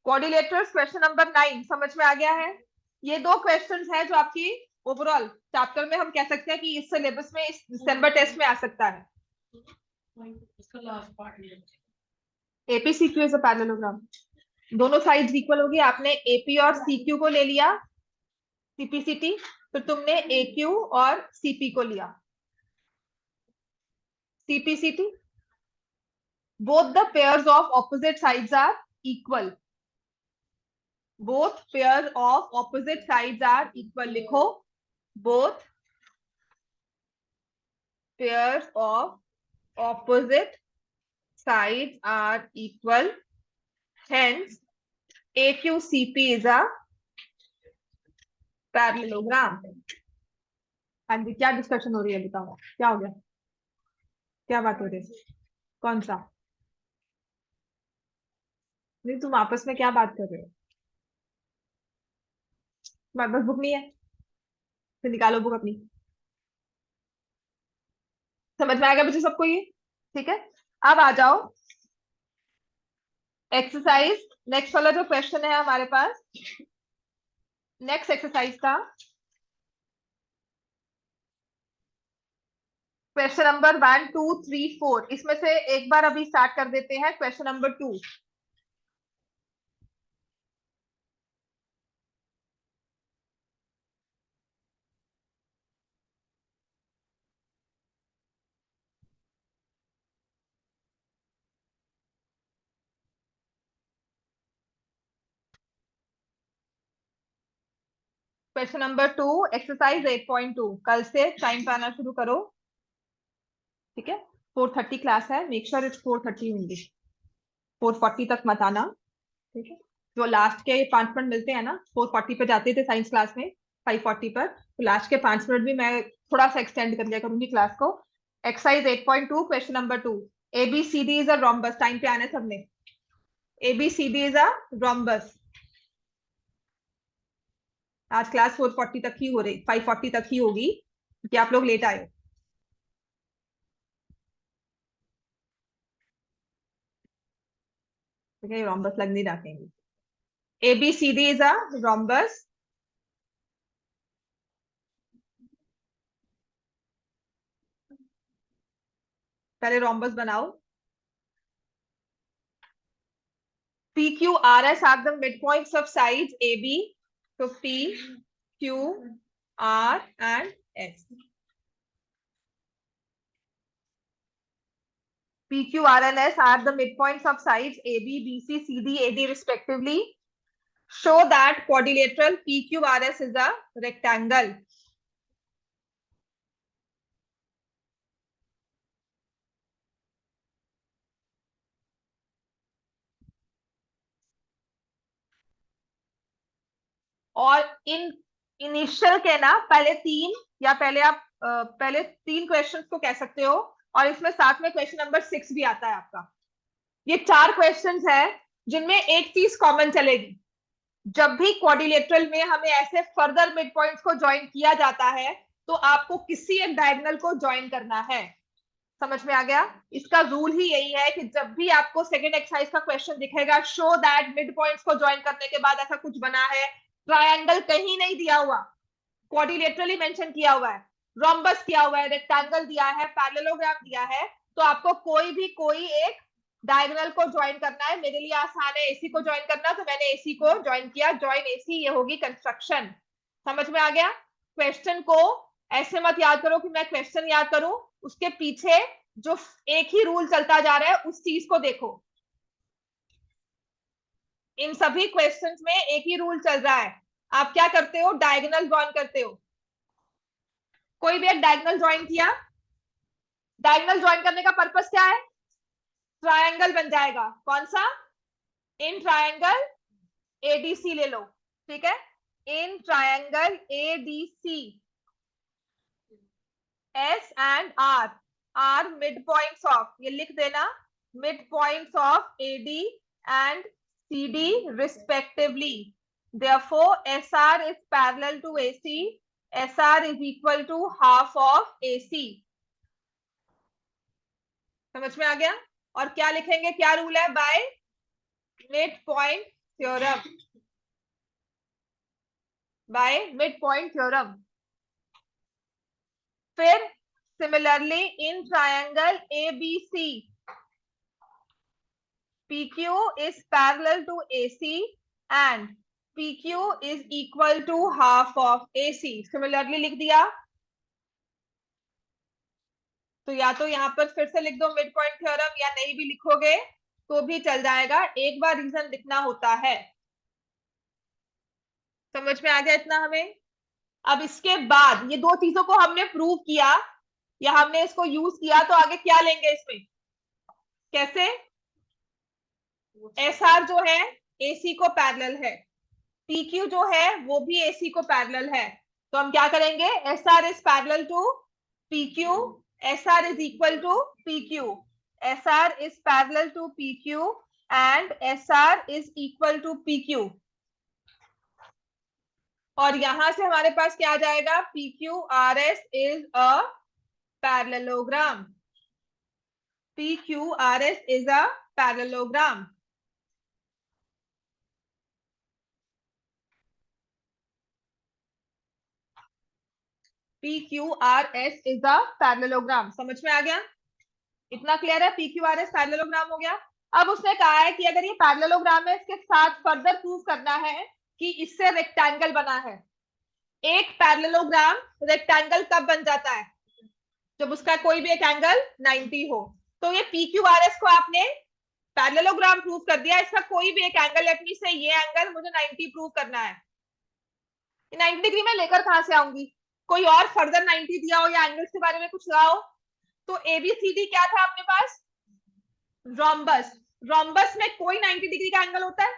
क्वाड्रिलेटरल्स क्वेश्चन नंबर 9 समझ में आ गया है? ये दो क्वेश्चंस हैं जो आपकी ओवरऑल चैप्टर में हम कह सकते हैं कि इस सिलेबस में, इस दिसंबर टेस्ट में आ सकता है। एपीसीक्यू इज अ पैरेललोग्राम, दोनों साइड्स इक्वल होगी। आपने एपी और सीक्यू को ले लिया, सीपीसीटी, तो तुमने AQ और CP को लिया, CPCT। both the pairs of opposite sides are equal, both pairs of opposite sides are equal। लिखो, both pairs of opposite sides are equal, hence AQCP is a parallelogram। हाँ जी, क्या discussion हो रही है बताओ, क्या हो गया, क्या बात हो रही है, कौन सा? नहीं, तुम आपस में क्या बात कर रहे हो? तुम्हारे पास बुक नहीं है तो निकालो बुक अपनी। समझ में आएगा बच्चे सबको ये? ठीक है, अब आ जाओ एक्सरसाइज। नेक्स्ट वाला जो क्वेश्चन है हमारे पास, नेक्स्ट एक्सरसाइज का क्वेश्चन नंबर 1 2 3 4, इसमें से एक बार अभी स्टार्ट कर देते हैं question number 2। Question number 2, exercise 8.2। कल से टाइम पे आना शुरू करो, ठीक है? 4:30 क्लास है, मेक श्योर इट्स 4:30 होंगी, 4:40 तक मत आना, ठीक है? जो लास्ट के 5 मिनट मिलते हैं ना, 4:40 पे जाते थे साइंस क्लास में, 5:40 पर, तो लास्ट के 5 मिनट भी मैं थोड़ा सा एक्सटेंड कर लिया करूंगी क्लास को। Exercise 8.2 question number 2, ABCD is a rhombus. Time पे आना है सबने। ABCD is a rhombus. आज क्लास 4:40 तक ही हो रही, 5:40 तक ही होगी, क्योंकि आप लोग लेट आए हो। ठीक है, रोम्बस लग नहीं रखेंगे। ABCD is a rhombus. पहले रोम्बस बनाओ। PQRS are the midpoints of sides AB. So PQR and S. PQR and S are the midpoints of sides AB, BC, CD, AD respectively. Show that quadrilateral PQRS is a rectangle. और in initial के ना पहले 3, या पहले आप पहले 3 questions को कह सकते हो, और इसमें साथ में क्वेश्चन नंबर 6 भी आता है आपका। ये 4 क्वेश्चंस है जिनमें एक चीज कॉमन चलेगी। जब भी क्वाड्रिलेटरल में हमें ऐसे फर्दर मिड पॉइंट्स को ज्वाइन किया जाता है, तो आपको किसी एक डायगोनल को ज्वाइन करना है। समझ में आ गया? इसका रूल ही यही है कि जब भी आपको सेकंड एक्सरसाइज का क्वेश्चन दिखेगा, शो दैट मिड पॉइंट्स को ज्वाइन करने के बाद ऐसा कुछ बना है, ट्रायंगल कहीं नहीं दिया हुआ, क्वाड्रिलेटरली मेंशन किया हुआ है, रोम्बस किया हुआ है, रेक्टेंगल दिया है, पैरेललोग्राम दिया है, तो आपको कोई एक डायगोनल को ज्वाइन करना है। मेरे लिए आसान है एसी को ज्वाइन करना, तो मैंने एसी को ज्वाइन किया, ज्वाइन एसी, ये होगी कंस्ट्रक्शन। समझ में आ गया? क्वेश्चन को ऐसे मत याद करो कि मैं क्वेश्चन याद करूं, उसके पीछे जो एक ही रूल चलता जा रहा है उस चीज को देखो। इन सभी क्वेश्चंस में एक ही रूल चल रहा है। आप क्या करते हो? डायगोनल ज्वाइन करते हो। कोई भी एक डायगोनल ज्वाइन किया, डायगोनल ज्वाइन करने का पर्पस क्या है? ट्रायंगल बन जाएगा। कौन सा? इन ट्रायंगल एडीसी ले लो, ठीक है? In triangle ADC, S and R are midpoints of, ये लिख देना, midpoints of AD and CD respectively. therefore SR is parallel to AC, SR is equal to half of AC। समझ में आ गया? और क्या लिखेंगे, क्या रूल है? By mid point theorem, by mid point theorem. फिर similarly in triangle ABC, PQ is parallel to AC and PQ is equal to half of AC। Similarly लिख दिया, तो या तो यहां पर फिर से लिख दो मिड पॉइंट थ्योरम, या नहीं भी लिखोगे तो भी चल जाएगा, एक बार रीजन लिखना होता है। समझ में आ गया इतना हमें? अब इसके बाद ये दो चीजों को हमने प्रूव किया, या हमने इसको यूज किया, तो आगे क्या लेंगे इसमें? कैसे? एस आर जो है एसी को पैरेलल है, पीक्यू जो है वो भी एसी को पैरेलल है, तो हम क्या करेंगे, S R is parallel to P Q, S R is equal to P Q, S R is parallel to P Q and S R is equal to P Q. और यहां से हमारे पास क्या आ जाएगा, P Q R S is a parallelogram, P Q R S is a parallelogram. P Q R S is a parallelogram, समझ में आ गया? इतना क्लियर है? P Q R S parallelogram हो गया। अब उसने कहा है कि अगर ये पैरेललोग्राम है, इसके साथ फर्दर प्रूव करना है कि इससे रेक्टेंगल बना है। एक पैरेललोग्राम रेक्टेंगल कब बन जाता है, जब उसका कोई भी एक एंगल 90 हो। तो ये पी क्यू आर एस को आपने पैरेललोग्राम प्रूव कर दिया, इसका कोई भी एक एंगल, लेट मी से ये एंगल मुझे 90 प्रूव करना है। 90 डिग्री में लेकर कहां से आऊंगी, कोई और फर्दर 90 दिया हो या एंगल्स के बारे में कुछ रहा हो। तो एबीसीडी क्या था अपने पास, रोम्बस। रोम्बस में कोई 90 डिग्री का एंगल होता है,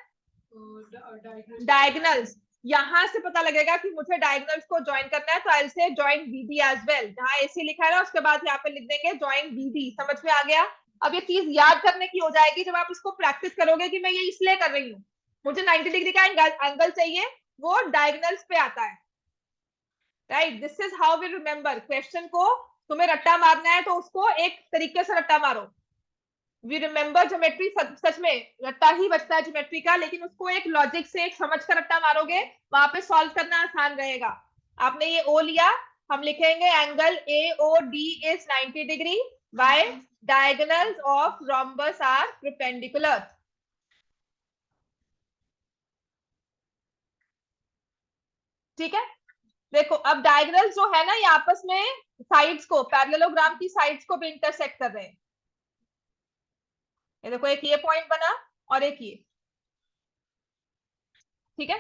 डायगोनल्स। यहां से पता लगेगा कि मुझे डायगोनल्स को ज्वाइन करना है, तो आई से ज्वाइन बीडी एज वेल। जहां एसी लिखा है ना, उसके बाद यहाँ पे लिख देंगे ज्वाइन बीडी। समझ में आ गया? अब ये चीज याद करने की हो जाएगी जब आप इसको प्रैक्टिस करोगे कि मैं ये इसलिए कर रही हूँ, मुझे 90 डिग्री का एंगल चाहिए, वो डायगोनल्स पे आता है। Right, this is how we remember question को। तुम्हें रट्टा मारना है तो उसको एक तरीके से रट्टा मारो। वी रिमेंबर ज्योमेट्री, सच में रट्टा ही बचता है ज्योमेट्री का, लेकिन उसको एक लॉजिक से, एक समझ कर रट्टा मारोगे, वहां पे सॉल्व करना आसान रहेगा। आपने ये ओ लिया, हम लिखेंगे angle A O D is 90 degree by diagonals of rhombus are perpendicular. ठीक है, देखो अब डायगोनल्स जो है ना, ये आपस में साइड्स को, पैरेललोग्राम की साइड्स को भी इंटरसेक्ट कर रहे हैं। ये देखो, एक ये पॉइंट बना और एक ये। ठीक है,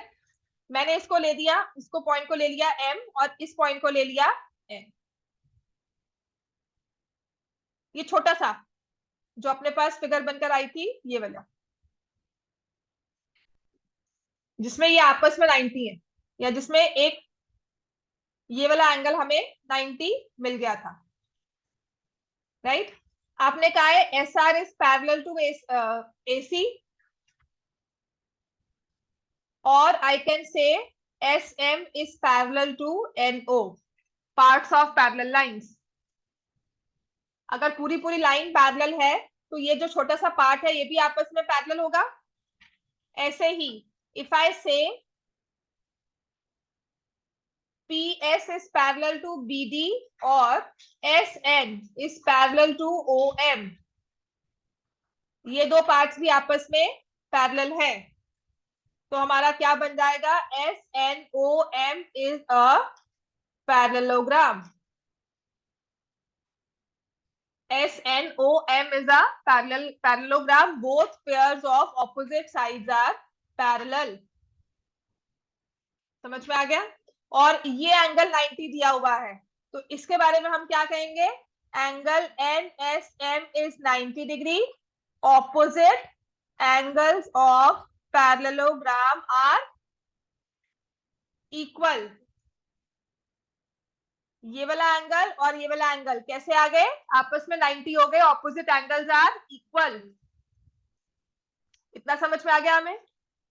मैंने इसको ले लिया, इसको पॉइंट को ले लिया एम, और इस पॉइंट को ले लिया एन। ये छोटा सा जो अपने पास फिगर बनकर आई थी, ये वाला, जिसमें ये आपस में 90 है, या जिसमें एक ये वाला एंगल हमें 90 मिल गया था। राइट, आपने कहा है S R is parallel to AC, और I can say S M is parallel to N O, parts of parallel lines. अगर पूरी पूरी लाइन पैरेलल है, तो ये जो छोटा सा पार्ट है, ये भी आपस में पैरेलल होगा। ऐसे ही इफ आई से PS is parallel to BD और SN is parallel to OM, ये दो पार्ट्स भी आपस में पैरेलल है, तो हमारा क्या बन जाएगा, SNOM is a parallelogram। SNOM is a parallelogram, both pairs of opposite sides are parallel। समझ में आ गया? और ये एंगल 90 दिया हुआ है, तो इसके बारे में हम क्या कहेंगे, angle NSM is 90 degree, opposite angles of parallelogram are equal. ये वाला एंगल और ये वाला एंगल कैसे आ गए, आपस में 90 हो गए, ऑपोजिट एंगल्स आर इक्वल। इतना समझ में आ गया हमें?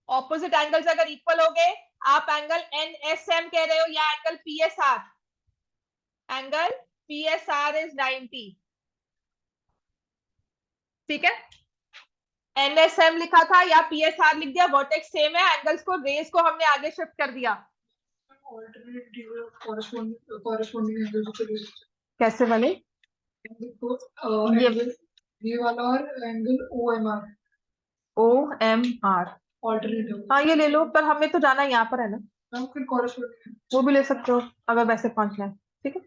ऑपोजिट एंगल्स अगर इक्वल हो गए, आप एंगल NSM कह रहे हो या angle PSR, angle PSR is 90। ठीक है, NSM लिखा था या PSR लिख दिया, वर्टेक्स सेम है, एंगल्स को, रेज को हमने आगे शिफ्ट कर दिया। कैसे बने ये वाला, और एंगल OMR ऑल्टरनेटिव, हाँ ये ले लो, पर हमें तो जाना यहाँ पर है ना, फिर वो भी ले सकते हो अगर वैसे पहुंचना है। ठीक है,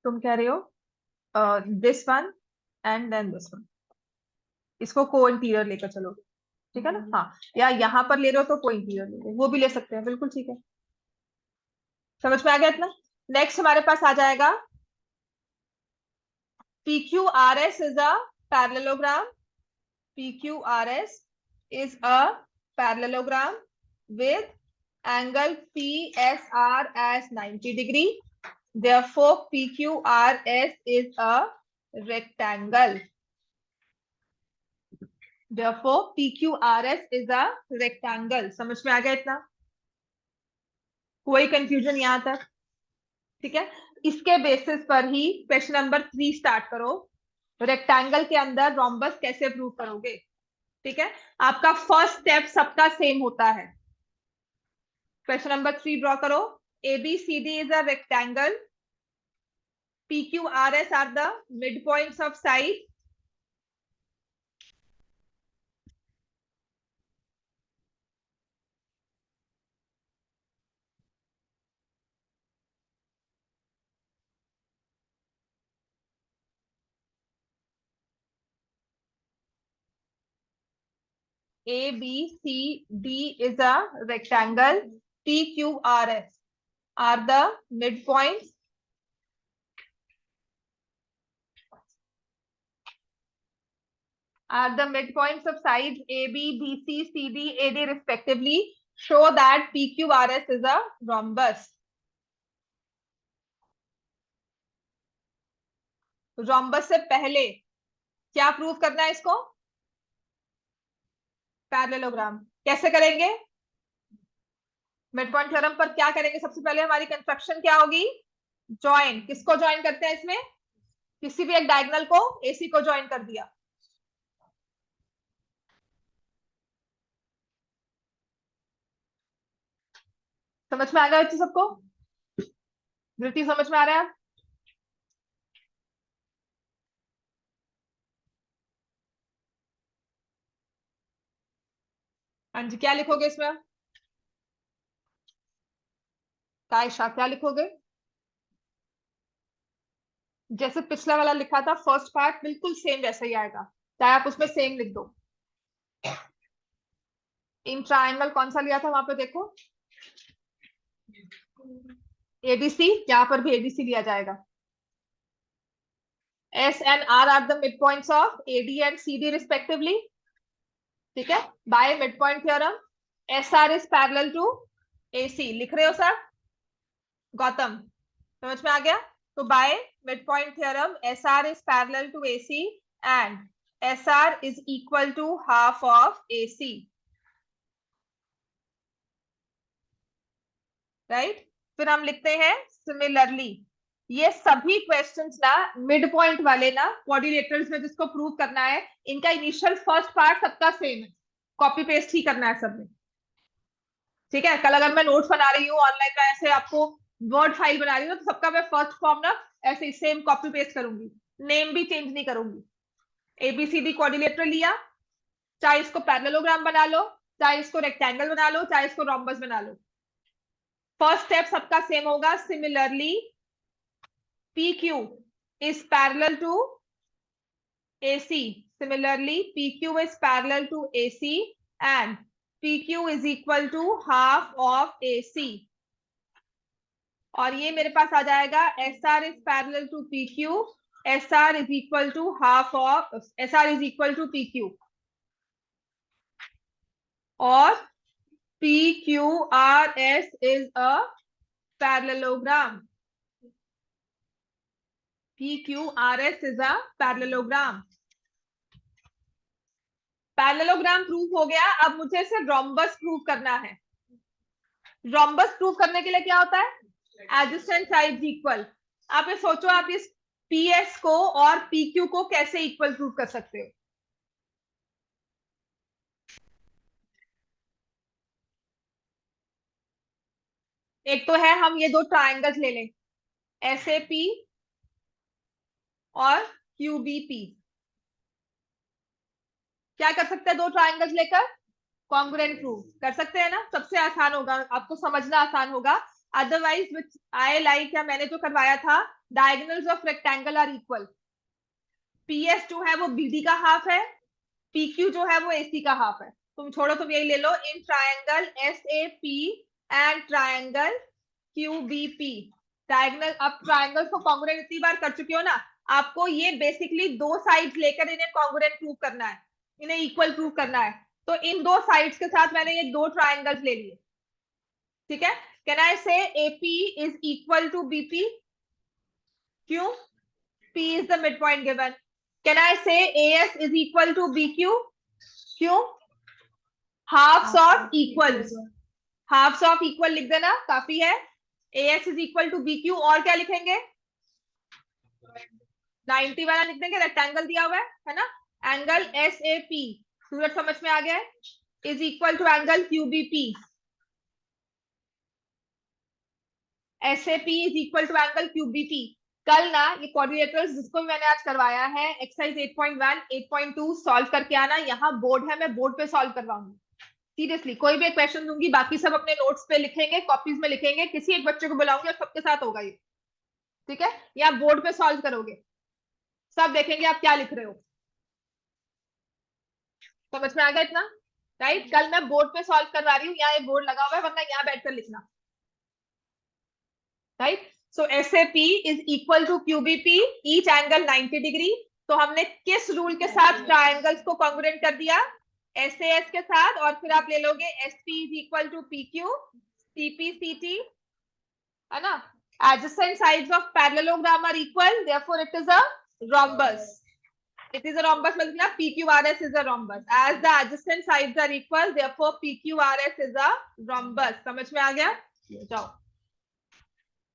तुम कह रहे हो this one and then this one, इसको को इंटीरियर लेकर चलोगे, ठीक है ना? हाँ, या यहाँ पर ले रहे हो तो को इंटीरियर ले लो, वो भी ले सकते हैं, बिल्कुल ठीक है। समझ में आ गया इतना? नेक्स्ट हमारे पास आ जाएगा PQRS is a parallelogram, PQRS is a parallelogram with angle PSR as 90 degree. Therefore, PQRS is a rectangle. Therefore, PQRS is a rectangle. समझ में आ गया इतना? कोई कंफ्यूजन यहां तक? ठीक है, इसके बेसिस पर ही क्वेश्चन नंबर 3 स्टार्ट करो। रेक्टेंगल के अंदर रोम्बस कैसे प्रूव करोगे? ठीक है, आपका फर्स्ट स्टेप सबका सेम होता है। क्वेश्चन नंबर 3 ड्रॉ करो। ABCD is a rectangle. PQRS are the midpoints of side. ABCD is a rectangle. PQRS are the midpoints of sides AB, BC, CD, AD respectively. Show that PQRS is a rhombus. rhombus से पहले क्या prove करना है इसको? Parallelogram. कैसे करेंगे? Mid point theorem पर क्या करेंगे? सबसे पहले हमारी कंस्ट्रक्शन क्या होगी? ज्वाइन। किसको ज्वाइन करते हैं इसमें? किसी भी एक डायगोनल को AC को ज्वाइन कर दिया। समझ में आ गया बच्चे सबको? धृति समझ में आ रहा है? हाँ जी, क्या लिखोगे इसमें? कायशा क्या लिखोगे? जैसे पिछला वाला लिखा था फर्स्ट पार्ट बिल्कुल सेम वैसा ही आएगा, चाहे आप उसमें सेम लिख दो। इन ट्रायंगल कौन सा लिया था वहां पे देखो, ADC। यहाँ पर भी ADC लिया जाएगा। S and R are the midpoints of AD and CD respectively. ठीक है, by mid point theorem SR is parallel to AC। लिख रहे हो सर? गौतम समझ में आ गया? तो bye mid point theorem SR is parallel to AC and SR is equal to half of AC, right? फिर हम लिखते हैं सिमिलरली। ये सभी क्वेश्चंस ना मिड पॉइंट वाले ना क्वाड्रिलेटरल्स में जिसको प्रूव करना है, इनका इनिशियल फर्स्ट पार्ट सबका सेम है, कॉपी पेस्ट ही करना है सब में। ठीक है, कल अगर मैं नोट्स बना रही हूँ ऑनलाइन में, ऐसे आपको वर्ड फाइल बना रही हूँ तो सबका मैं फर्स्ट फॉर्म ना ऐसे ही सेम कॉपी पेस्ट करूंगी, नेम भी चेंज नहीं करूंगी। ABCD क्वाड्रिलेटरल लिया, चाहे इसको पैरेललोग्राम बना लो, चाहे इसको रेक्टेंगल बना लो, चाहे इसको रोम्बस बना लो, फर्स्ट स्टेप सबका सेम होगा। Similarly PQ is parallel to AC. Similarly, PQ is parallel to AC and PQ is equal to half of AC. और ये मेरे पास आ जाएगा SR is parallel to PQ, SR is equal to half of SR is equal to PQ और PQRS is a parallelogram. PQRS is a parallelogram. Parallelogram prove हो गया, अब मुझे सिर्फ रोम्बस प्रूव करना है। रोम्बस प्रूव करने के लिए क्या होता है? Adjacent sides equal. आप ये सोचो, आप इस PS को और PQ को कैसे इक्वल प्रूव कर सकते हो? एक तो है हम ये दो ट्राइंगल्स ले लें, SAP और QBP। क्या कर सकते हैं दो ट्राइंगल्स लेकर? कॉन्ग्रुएंट प्रूव कर सकते हैं ना, सबसे आसान होगा, आपको समझना आसान होगा। अदरवाइज विच आई लाइक, या मैंने जो करवाया था, diagonals of rectangle are equal. PS जो है वो BD का हाफ है, PQ जो है वो AC का हाफ है। तुम छोड़ो, तुम यही ले लो, in triangle SAP and triangle QBP diagonal. अब ट्रायंगल्स को कॉन्ग्रुएंट इतनी बार कर चुके हो ना, आपको ये बेसिकली दो साइड्स लेकर इन्हें कॉन्ग्रुएंट प्रूव करना है, इन्हें इक्वल प्रूव करना है। तो इन दो साइड्स के साथ मैंने ये दो ट्रायंगल्स ले लिए। ठीक है, can I say AP is equal to BP? क्यों? P is the midpoint given. Can I say AS is equal to BQ? क्यों? Halves of equals. Halves of equal लिख देना, काफी है. AS is equal to BQ. और क्या लिखेंगे? 90 वाला लिख देंगे, रेक्टेंगल दिया हुआ है ना. एंगल SAP, सूरज समझ में आ गया है, is equal to angle QBP. SAP is equal to angle QBP. कल ना ये क्वाड्रिलेटरल्स जिसको भी मैंने आज करवाया है, एक्सरसाइज 8.1 8.2 सॉल्व करके आना. यहाँ बोर्ड है, मैं बोर्ड पे सॉल्व करवाऊंगी. सीरियसली कोई भी एक क्वेश्चन दूंगी, बाकी सब अपने नोट्स पे लिखेंगे, कॉपीज में लिखेंगे, किसी एक बच्चे को बुलाऊंगी और सबके साथ होगा ये. ठीक है, या बोर्ड पे सॉल्व करोगे, सब देखेंगे आप क्या लिख रहे हो. समझ में आ गया इतना? राइट, कल मैं बोर्ड पे सॉल्व करवा रही हूँ, यहाँ ये बोर्ड लगा हुआ है, वरना यहाँ बैठकर लिखना. Right, so SAP is equal to QBP, each angle 90 degree. तो हमने किस रूल के साथ ट्राइंगल्स को कॉन्ग्रुएंट कर दिया? SAS के साथ. और फिर आप ले लोगे SP is equal to PQ, CP CT, है ना. Adjacent sides of parallelogram are equal, therefore it is a rhombus. It is a rhombus मतलब PQRS is a rhombus. As the adjacent sides are equal, therefore PQRS is a rhombus. समझ में आ गया? जाओ.